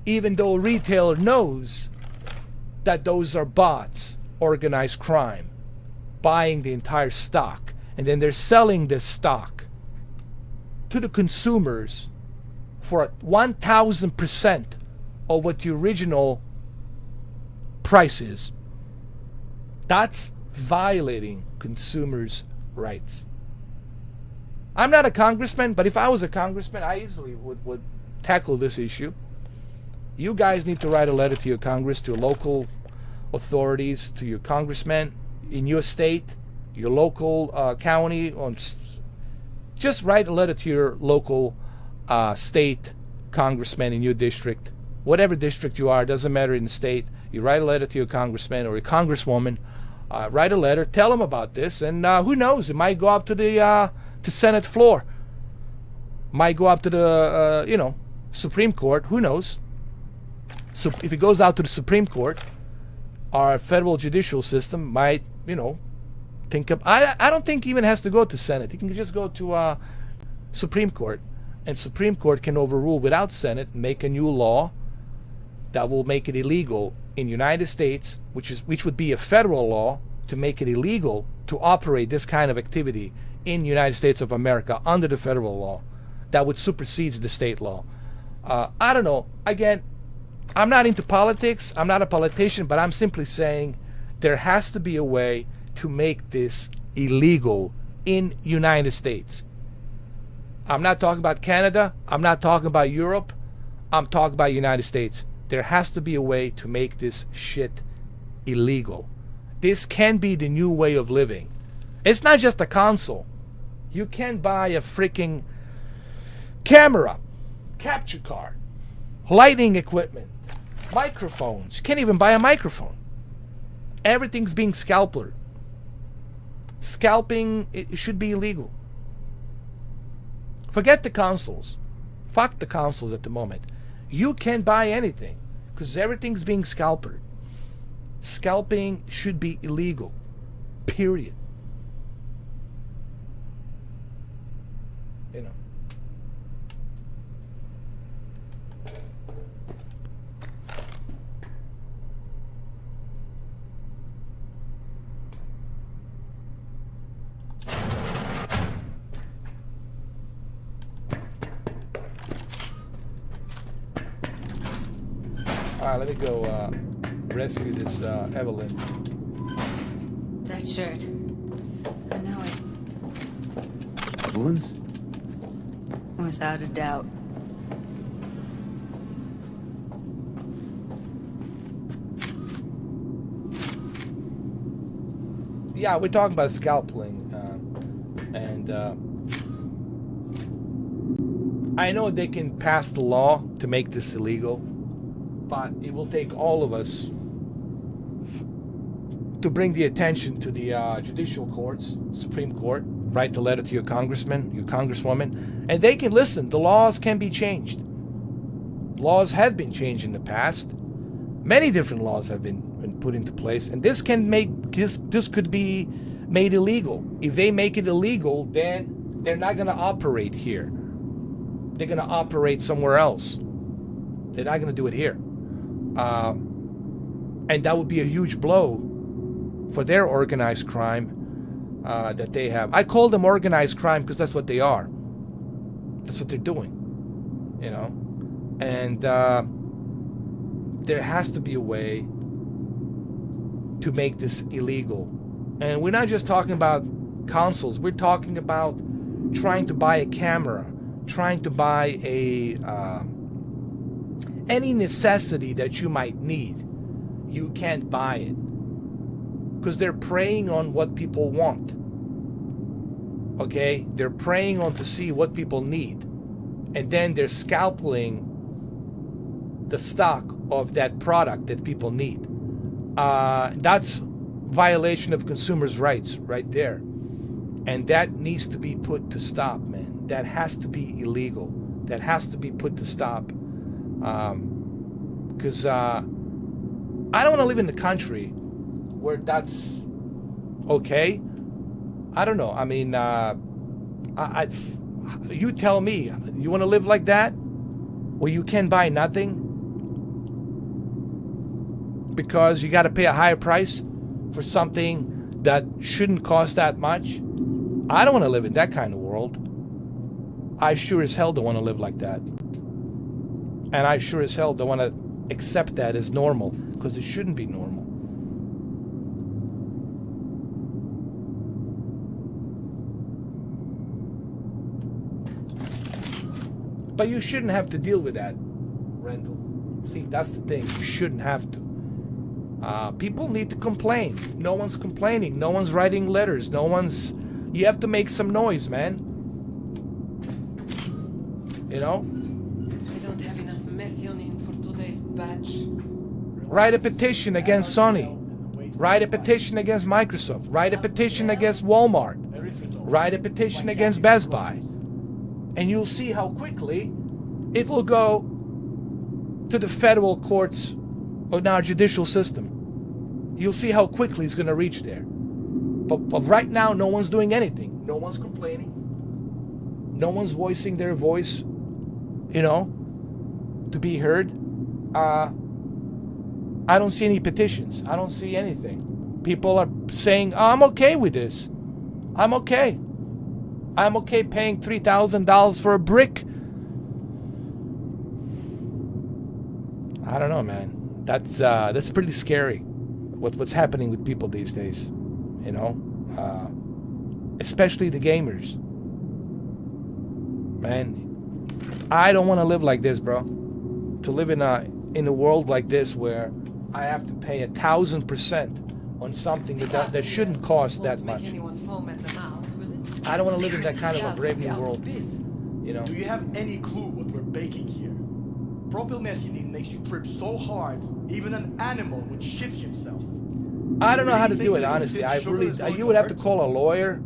even though retailer knows that those are bots, organized crime, buying the entire stock, and then they're selling this stock to the consumers for 1,000% of what the original price is. That's violating consumers' rights. I'm not a congressman, but if I was a congressman, I easily would tackle this issue. You guys need to write a letter to your Congress, to your local authorities, to your congressman in your state, your local county. Just write a letter to your local state congressman in your district, whatever district you are, doesn't matter in the state. You write a letter to your congressman or your congresswoman. Write a letter, tell them about this, and who knows? It might go up to the Senate floor. Might go up to the Supreme Court. Who knows? So if it goes out to the Supreme Court, our federal judicial system might, think of. I don't think even has to go to Senate. It can just go to Supreme Court, and Supreme Court can overrule without Senate, make a new law that will make it illegal in United States, which would be a federal law to make it illegal to operate this kind of activity in United States of America under the federal law. That would supersede the state law. I don't know. Again, I'm not into politics. I'm not a politician, but I'm simply saying there has to be a way to make this illegal in United States. I'm not talking about Canada. I'm not talking about Europe. I'm talking about United States. There has to be a way to make this shit illegal. This can be the new way of living. It's not just a console. You can buy a freaking camera, capture card, lighting equipment, microphones. You can't even buy a microphone. Everything's being scalpered. Scalping, it should be illegal. Forget the consoles. Fuck the consoles at the moment. You can't buy anything because everything's being scalpered. Scalping should be illegal. Period. Alright, let me go rescue this Evelyn. That shirt. I know it. Evelyn's? Without a doubt. Yeah, we're talking about scalping, and I know they can pass the law to make this illegal, but it will take all of us to bring the attention to the judicial courts, Supreme Court, write the letter to your congressman, your congresswoman, and they can listen. The laws can be changed. Laws have been changed in the past. Many different laws have been put into place, and this could be made illegal. If they make it illegal, then they're not going to operate here. They're going to operate somewhere else. They're not going to do it here. And that would be a huge blow for their organized crime that they have. I call them organized crime because that's what they are. That's what they're doing, And there has to be a way to make this illegal. And we're not just talking about consoles. We're talking about trying to buy a camera, trying to buy any necessity that you might need. You can't buy it because they're preying on what people want. Okay, they're preying on to see what people need, and then they're scalping the stock of that product that people need. That's violation of consumers' rights right there, and that needs to be put to stop, man. That has to be illegal. That has to be put to stop, because I don't want to live in the country where that's okay. I don't know. I mean, you tell me. You want to live like that, where you can buy nothing because you got to pay a higher price for something that shouldn't cost that much? I don't want to live in that kind of world. I sure as hell don't want to live like that. And I sure as hell don't want to accept that as normal, because it shouldn't be normal. But you shouldn't have to deal with that, Randall. See, that's the thing. You shouldn't have to. People need to complain. No one's complaining. No one's writing letters. No one's... You have to make some noise, man. You know? I don't have enough methionine for today's batch. Write a petition against Sony. Write a petition against Microsoft. Write a petition against Walmart. Write a petition against Best Buy. And you'll see how quickly it will go to the federal courts or in our judicial system. You'll see how quickly it's going to reach there. But right now, no one's doing anything. No one's complaining. No one's voicing their voice, you know, to be heard. I don't see any petitions. I don't see anything. People are saying, oh, I'm okay with this. I'm okay. I'm okay paying $3,000 for a brick. I don't know, man. That's pretty scary. What's happening with people these days, you know, especially the gamers. Man, I don't want to live like this, bro. To live in a world like this where I have to pay 1,000% on something that shouldn't cost that much. I don't want to live in that kind of a brave new world. You know. Do you have any clue what we're baking here? Propylmethionine makes you trip so hard, even an animal would shit himself. I don't know how to do it, honestly. You would have to call a lawyer,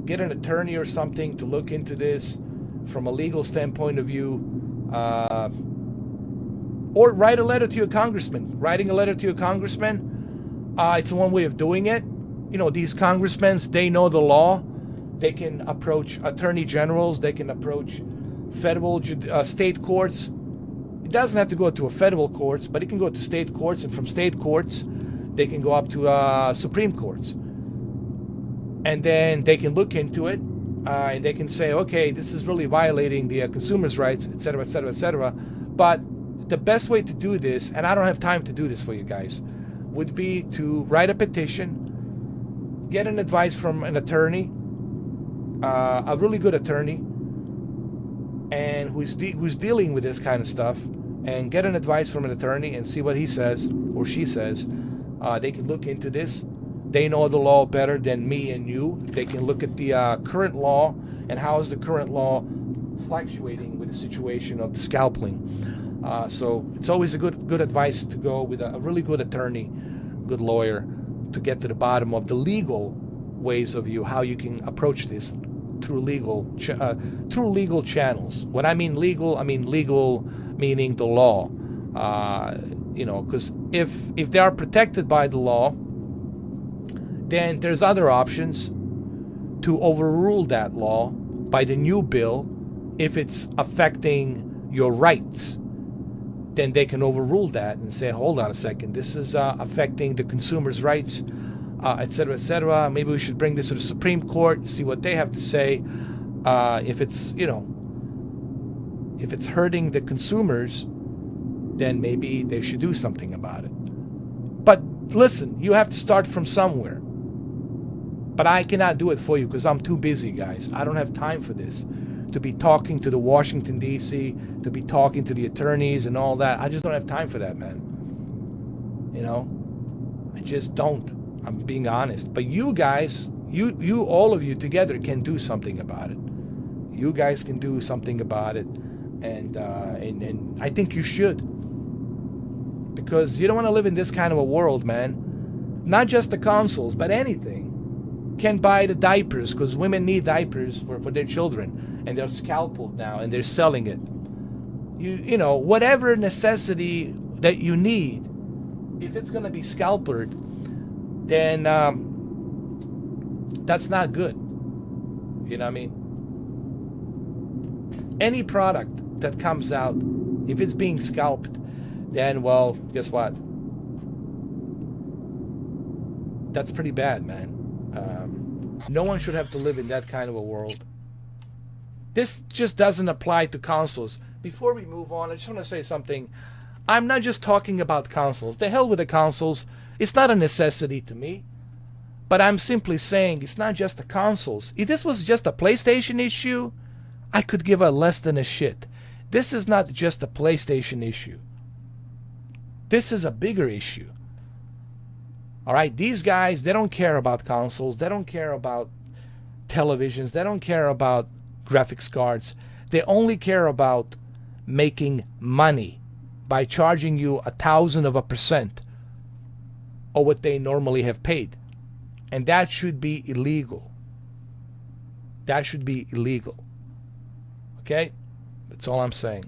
get an attorney or something to look into this from a legal standpoint of view, or write a letter to your congressman. Writing a letter to your congressman, it's one way of doing it. You know, these congressmen, they know the law. They can approach attorney generals. They can approach federal, state courts. It doesn't have to go to a federal courts, but it can go to state courts, and from state courts, they can go up to Supreme Courts. And then they can look into it, and they can say, okay, this is really violating the consumers' rights, etc., etc., etc. But the best way to do this, and I don't have time to do this for you guys, would be to write a petition, get an advice from an attorney, a really good attorney, and who's dealing with this kind of stuff, and get an advice from an attorney and see what he says or she says. They can look into this. They know the law better than me and you. They can look at the current law and how is the current law fluctuating with the situation of the scalping. So it's always a good advice to go with a really good attorney, good lawyer, to get to the bottom of the legal ways of how you can approach this through legal channels. When I mean legal meaning the law. You know, because if they are protected by the law, then there's other options to overrule that law by the new bill. If it's affecting your rights, then they can overrule that and say, hold on a second, this is affecting the consumer's rights, etc., etc. Maybe we should bring this to the Supreme Court, see what they have to say. If it's, you know, if it's hurting the consumers, then maybe they should do something about it. But listen, you have to start from somewhere. But I cannot do it for you because I'm too busy, guys. I don't have time for this. To be talking to the Washington, D.C., to be talking to the attorneys and all that. I just don't have time for that, man. You know? I just don't. I'm being honest. But you guys, you all of you together can do something about it. You guys can do something about it. And I think you should. Because you don't want to live in this kind of a world, man. Not just the consoles, but anything. Can't buy the diapers because women need diapers for their children, and they're scalped now and they're selling it. You know, whatever necessity that you need, if it's going to be scalpered, then that's not good. You know what I mean? Any product that comes out, if it's being scalped, then, well, guess what? That's pretty bad, man. No one should have to live in that kind of a world. This just doesn't apply to consoles. Before we move on, I just want to say something. I'm not just talking about consoles. The hell with the consoles. It's not a necessity to me. But I'm simply saying it's not just the consoles. If this was just a PlayStation issue, I could give a less than a shit. This is not just a PlayStation issue. This is a bigger issue. All right, these guys, they don't care about consoles. They don't care about televisions. They don't care about graphics cards. They only care about making money by charging you 1,000% of what they normally have paid. And that should be illegal. That should be illegal. Okay? That's all I'm saying.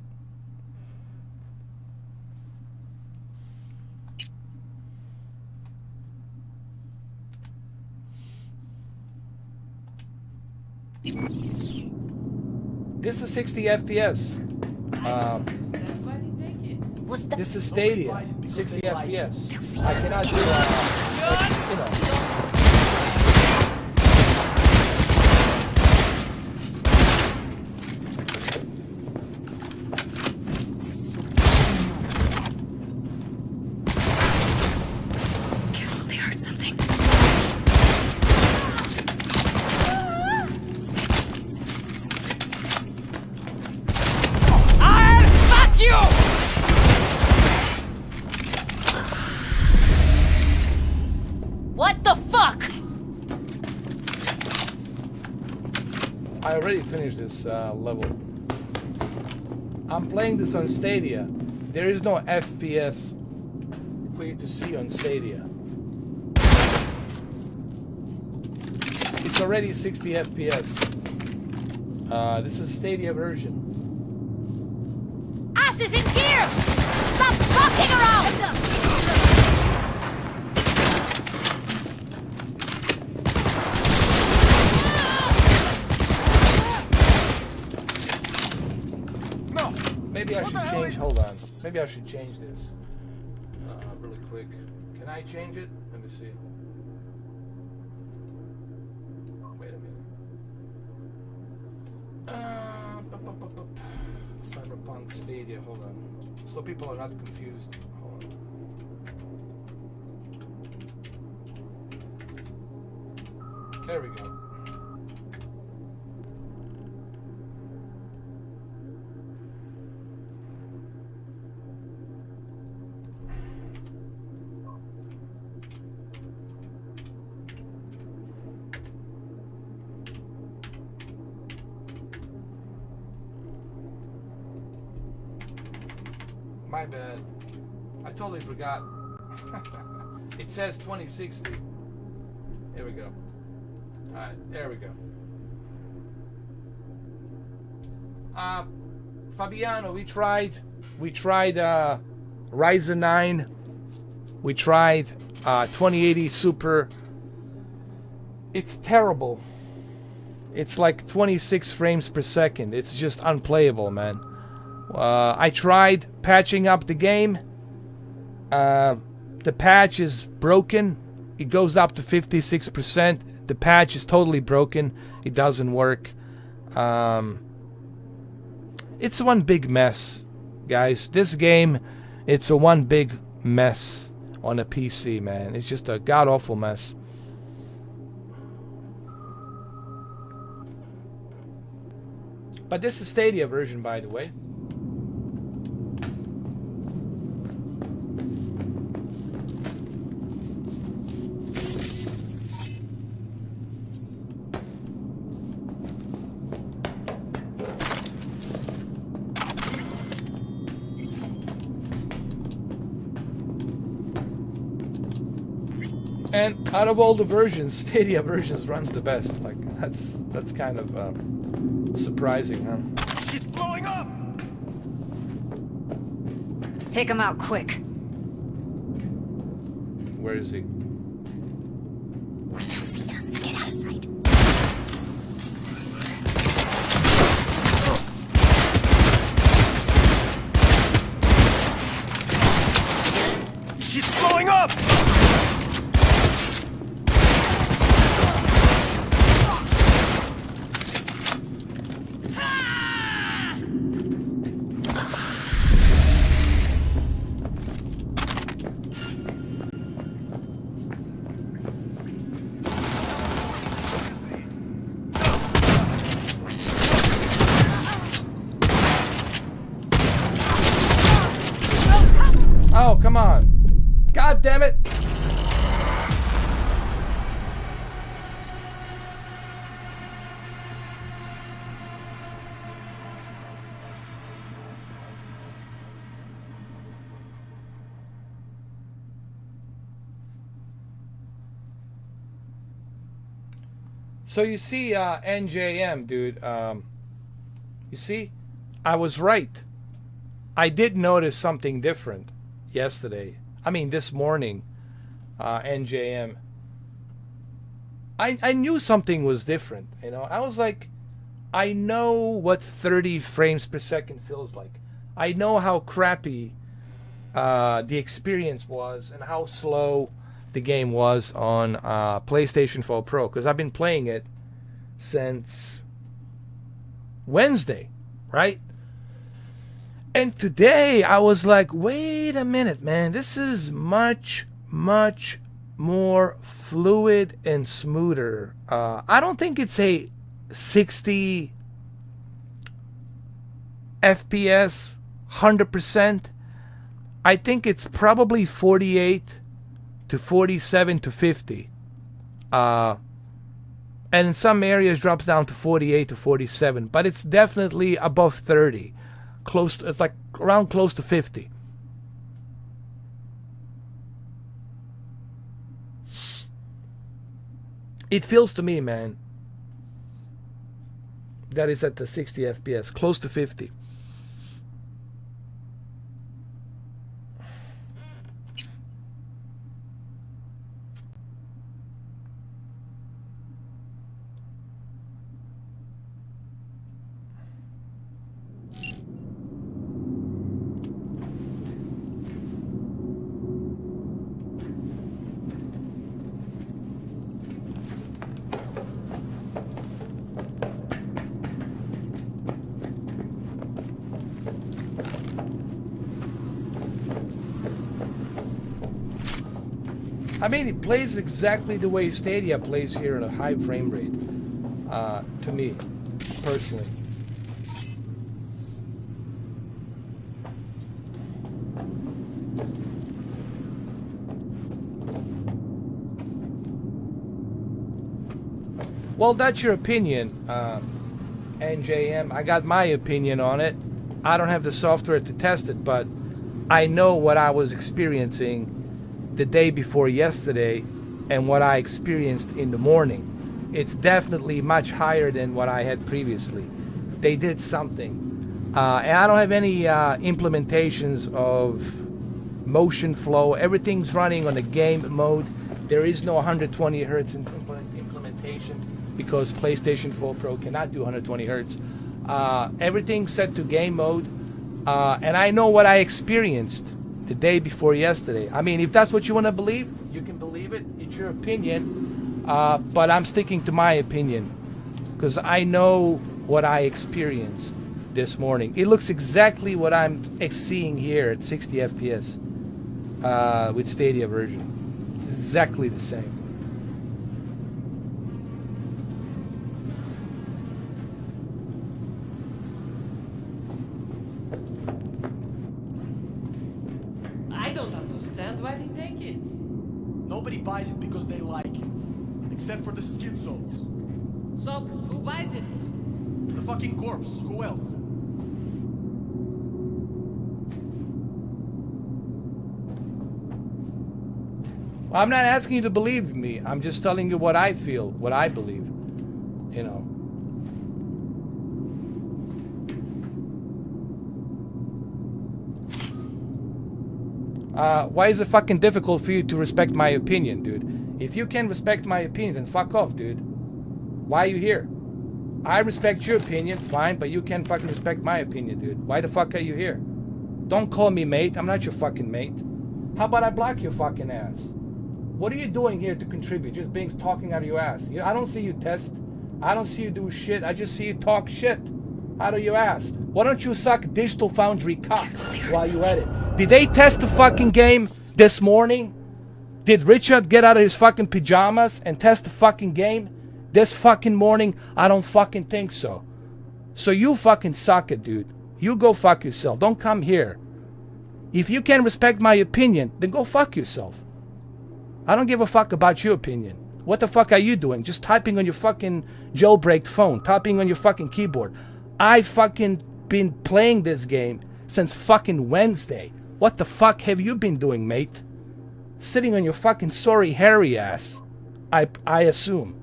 This is 60 FPS. That's why they take it. Was that? This is Stadia, 60 FPS. I cannot do, you know. They heard something. Fuck you! What the fuck? I already finished this level. I'm playing this on Stadia. There is no FPS for you to see on Stadia. It's already 60 FPS. This is Stadia version. Ass is in gear! Stop fucking around! No! Maybe I should change. Hold on. Maybe I should change this really quick. Can I change it? Let me see. Wait a minute. CYBERPUNK Stadia. Hold on. So people are not confused. Hold on. There we go. My bad. I totally forgot. It says 2060. There we go. Alright, there we go. Fabiano, we tried Ryzen 9. We tried 2080 Super. It's terrible. It's like 26 frames per second. It's just unplayable, man. I tried patching up the game. The patch is broken. It goes up to 56%. The patch is totally broken. It doesn't work. It's one big mess, guys. This game, it's a one big mess on a PC, man. It's just a god-awful mess. But this is Stadia version, by the way. And out of all the versions, Stadia versions runs the best. Like that's kind of surprising, huh? Shit's blowing up! Take him out quick. Where is he? See us. Get out of sight. Shit's blowing up! Oh, come on. God damn it. So you see, NJM, dude. You see, I was right. I did notice something different yesterday. I mean, this morning, NJM. I knew something was different. You know, I was like, I know what 30 frames per second feels like. I know how crappy the experience was and how slow the game was on PlayStation 4 Pro, because I've been playing it since Wednesday, right? And today I was like, wait a minute, man, this is much, much more fluid and smoother. I don't think it's a 60 FPS 100%. I think it's probably 48 to 47 to 50. And in some areas drops down to 48 to 47, but it's definitely above 30. Close to, it's like around close to 50. It feels to me, man, that is at the 60 FPS, close to 50. I mean, it plays exactly the way Stadia plays here at a high frame rate, to me, personally. Well, that's your opinion, NJM. I got my opinion on it. I don't have the software to test it, but I know what I was experiencing the day before yesterday and what I experienced in the morning. It's definitely much higher than what I had previously. They did something. And I don't have any implementations of motion flow. Everything's running on a game mode. There is no 120 hertz implementation because PlayStation 4 Pro cannot do 120 hertz. Everything's set to game mode. And I know what I experienced the day before yesterday. I mean, if that's what you want to believe, you can believe it. It's your opinion. But I'm sticking to my opinion because I know what I experienced this morning. It looks exactly what I'm seeing here at 60 FPS with Stadia version. It's exactly the same. Why they take it? Nobody buys it because they like it. Except for the schizos. So, who buys it? The fucking corpse. Who else? Well, I'm not asking you to believe me. I'm just telling you what I feel, what I believe. You know. Why is it fucking difficult for you to respect my opinion, dude? If you can respect my opinion, then fuck off, dude. Why are you here? I respect your opinion, fine, but you can't fucking respect my opinion, dude. Why the fuck are you here? Don't call me mate. I'm not your fucking mate. How about I block your fucking ass? What are you doing here to contribute? Just being talking out of your ass. I don't see you test. I don't see you do shit. I just see you talk shit out of your ass. Why don't you suck Digital Foundry cock while you at it? Did they test the fucking game this morning? Did Richard get out of his fucking pajamas and test the fucking game this fucking morning? I don't fucking think so. So you fucking suck it, dude. You go fuck yourself. Don't come here. If you can't respect my opinion, then go fuck yourself. I don't give a fuck about your opinion. What the fuck are you doing? Just typing on your fucking jailbreaked phone. Typing on your fucking keyboard. I fucking been playing this game since fucking Wednesday. What the fuck have you been doing, mate? Sitting on your fucking sorry hairy ass. I assume.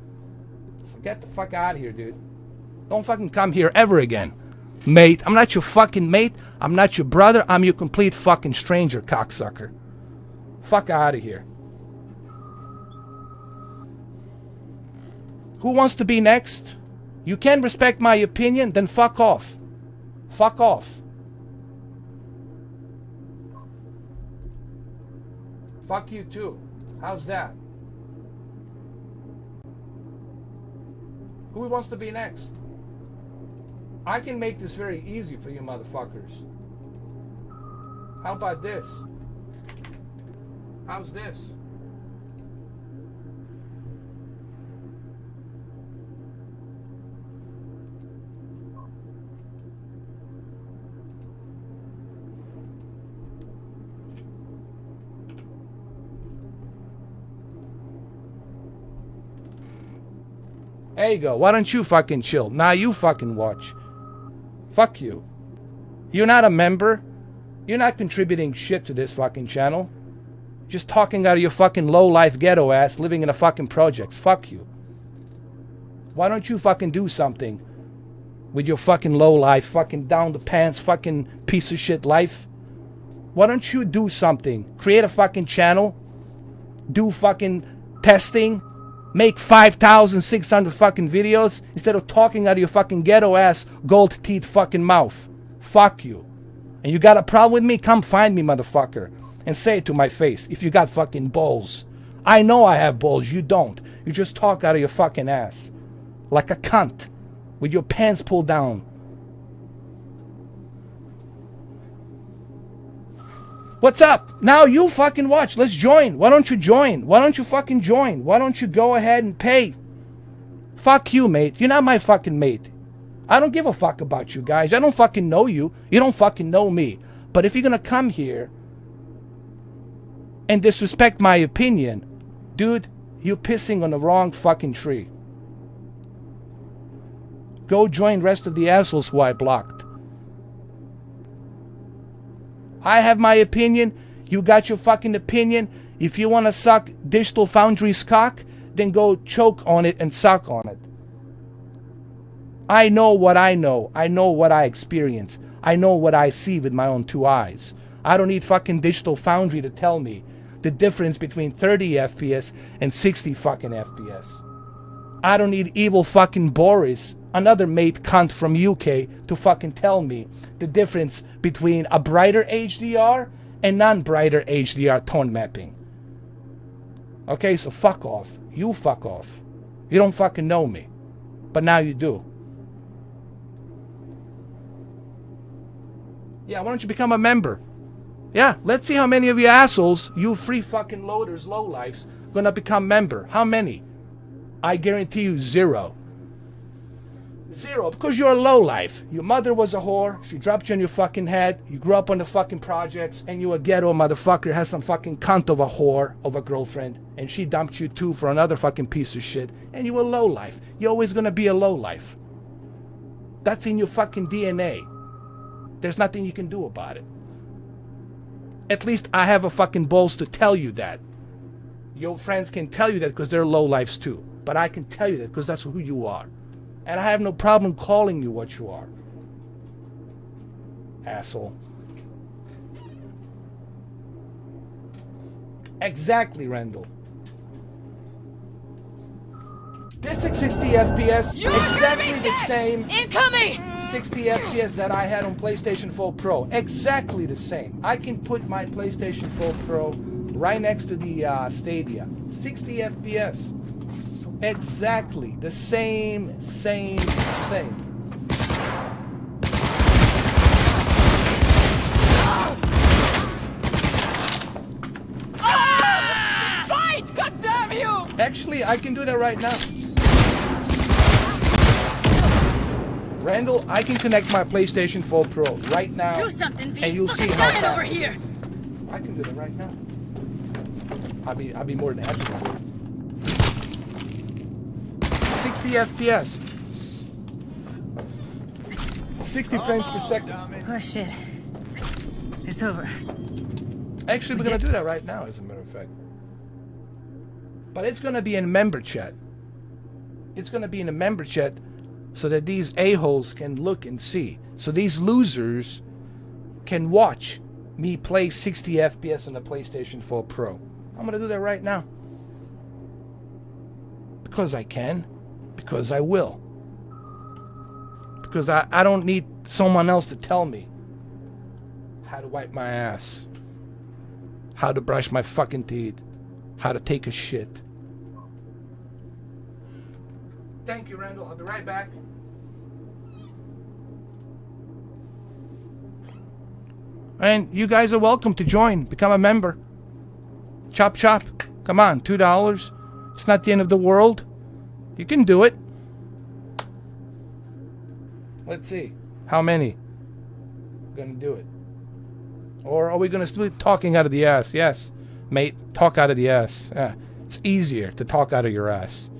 So get the fuck out of here, dude. Don't fucking come here ever again. Mate, I'm not your fucking mate. I'm not your brother. I'm your complete fucking stranger, cocksucker. Fuck out of here. Who wants to be next? You can't respect my opinion? Then fuck off. Fuck off. Fuck you too. How's that? Who wants to be next? I can make this very easy for you motherfuckers. How about this? How's this? There you go. Why don't you fucking chill? Now you fucking watch. Fuck you. You're not a member. You're not contributing shit to this fucking channel. Just talking out of your fucking low-life ghetto ass living in a fucking projects. Fuck you. Why don't you fucking do something with your fucking low-life, fucking down-the-pants, fucking piece of shit life? Why don't you do something? Create a fucking channel. Do fucking testing. Make 5,600 fucking videos instead of talking out of your fucking ghetto ass gold teeth fucking mouth. Fuck you. And you got a problem with me? Come find me, motherfucker. And say it to my face if you got fucking balls. I know I have balls. You don't. You just talk out of your fucking ass. Like a cunt. With your pants pulled down. What's up? Now you fucking watch. Let's join. Why don't you join? Why don't you fucking join? Why don't you go ahead and pay? Fuck you, mate. You're not my fucking mate. I don't give a fuck about you guys. I don't fucking know you. You don't fucking know me. But if you're gonna come here and disrespect my opinion, dude, you're pissing on the wrong fucking tree. Go join the rest of the assholes who I blocked. I have my opinion. You got your fucking opinion. If you want to suck Digital Foundry's cock, then go choke on it and suck on it. I know what I know. I know what I experience. I know what I see with my own two eyes. I don't need fucking Digital Foundry to tell me the difference between 30 FPS and 60 fucking FPS. I don't need evil fucking Boris, another mate cunt from UK, to fucking tell me the difference between a brighter HDR and non-brighter HDR tone mapping. Okay, so fuck off. You fuck off. You don't fucking know me. But now you do. Yeah, why don't you become a member? Yeah, let's see how many of you assholes, you free fucking loaders, lowlifes, gonna become member. How many? I guarantee you 0. 0, because you're a lowlife. Your mother was a whore. She dropped you on your fucking head. You grew up on the fucking projects, and you a ghetto motherfucker, has some fucking cunt of a whore of a girlfriend, and she dumped you too for another fucking piece of shit, and you a lowlife. You're always gonna be a lowlife. That's in your fucking DNA. There's nothing you can do about it. At least I have a fucking balls to tell you that. Your friends can tell you that because they're lowlifes too. But I can tell you that because that's who you are. And I have no problem calling you what you are. Asshole. Exactly, Randall. This is 60 FPS, exactly the same. Incoming! 60 FPS that I had on PlayStation 4 Pro. Exactly the same. I can put my PlayStation 4 Pro right next to the Stadia. 60 FPS. Exactly the same. Fight! God damn you! Actually, I can do that right now. Randall, I can connect my PlayStation 4 Pro right now. Do something, V. And you'll Look see at how Dunn fast over it here. is. I can do that right now. I'll be more than happy to do it. 60 FPS. 60 frames per second. Oh shit. It's over. Actually, we're gonna do that right now, as a matter of fact. But it's gonna be in member chat. It's going to be in a member chat so that these a-holes can look and see. So these losers can watch me play 60 FPS on the PlayStation 4 Pro. I'm going to do that right now. Because I can. Because I will. Because I don't need someone else to tell me how to wipe my ass, how to brush my fucking teeth, how to take a shit. Thank you, Randall. I'll be right back. And you guys are welcome to join. Become a member. Chop chop. Come on, $2. It's not the end of the world. You can do it. Let's see. How many? Gonna do it. Or are we gonna still be talking out of the ass? Yes, mate. Talk out of the ass. Yeah. It's easier to talk out of your ass.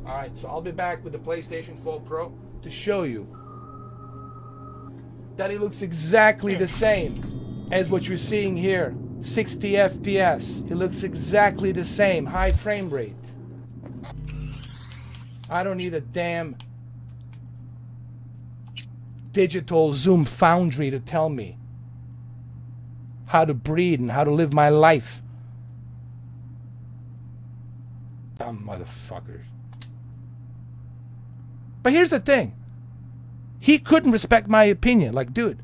Alright, so I'll be back with the PlayStation 4 Pro to show you that it looks exactly the same as what you're seeing here. 60 FPS. It looks exactly the same. High frame rate. I don't need a damn digital Zoom foundry to tell me how to breathe and how to live my life. Dumb motherfuckers. But here's the thing. He couldn't respect my opinion. Like, dude.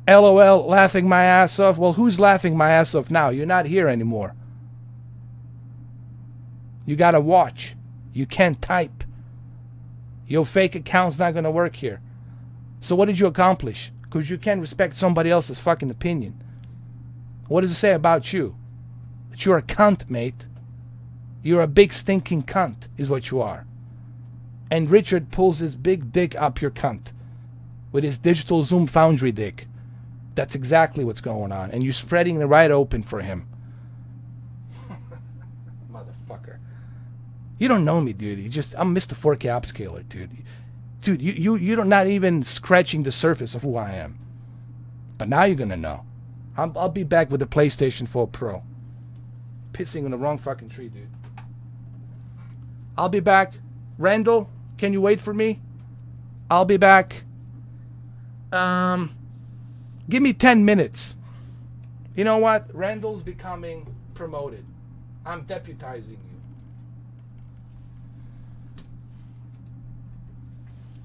LOL, laughing my ass off. Well, who's laughing my ass off now? You're not here anymore. You gotta watch. You can't type. Your fake account's not gonna work here. So what did you accomplish? Because you can't respect somebody else's fucking opinion. What does it say about you? That you're a cunt, mate. You're a big stinking cunt, is what you are. And Richard pulls his big dick up your cunt. With his digital Zoom foundry dick. That's exactly what's going on. And you're spreading the right open for him. Motherfucker. You don't know me, dude. I'm Mr. 4K upscaler, dude. Dude, you're not even scratching the surface of who I am. But now you're gonna know. I'll be back with the PlayStation 4 Pro. Pissing on the wrong fucking tree, dude. I'll be back. Randall, can you wait for me? I'll be back. Give me 10 minutes. You know what? Randall's becoming promoted. I'm deputizing you.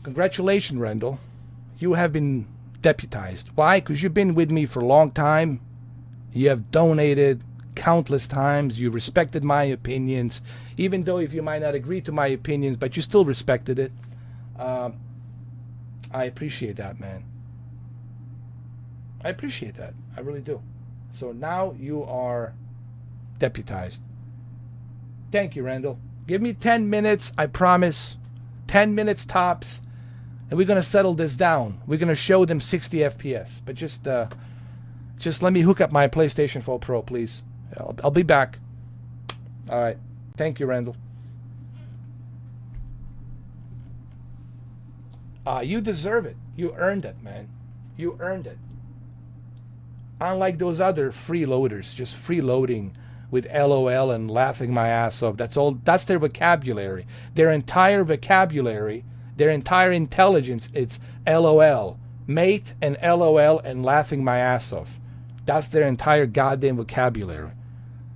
Congratulations, Randall. You have been deputized. Why? Because you've been with me for a long time. You have donated countless times. You respected my opinions. Even though if you might not agree to my opinions, but you still respected it. I appreciate that, man. I appreciate that. I really do. So now you are deputized. Thank you, Randall. Give me 10 minutes, I promise. 10 minutes tops. And we're going to settle this down. We're going to show them 60 FPS. But just let me hook up my PlayStation 4 Pro, please. I'll be back. All right. Thank you, Randall. You deserve it. You earned it, man. You earned it. Unlike those other freeloaders, just freeloading with LOL and laughing my ass off. That's their vocabulary. Their entire vocabulary, their entire intelligence, it's LOL. Mate and LOL and laughing my ass off. That's their entire goddamn vocabulary.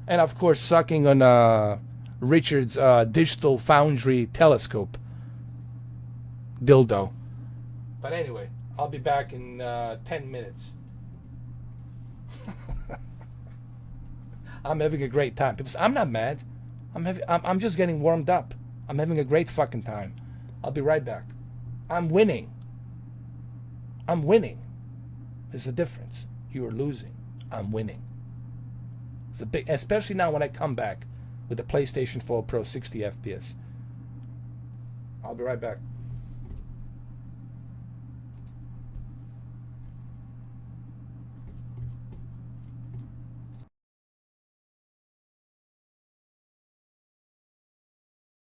And of course, sucking on Richard's digital foundry telescope dildo. But anyway, I'll be back in 10 minutes. I'm having a great time. I'm not mad. I'm just getting warmed up. I'm having a great fucking time. I'll be right back. I'm winning. I'm winning. There's a difference. You are losing. I'm winning. It's a big, especially now when I come back with the PlayStation 4 Pro 60 FPS. I'll be right back.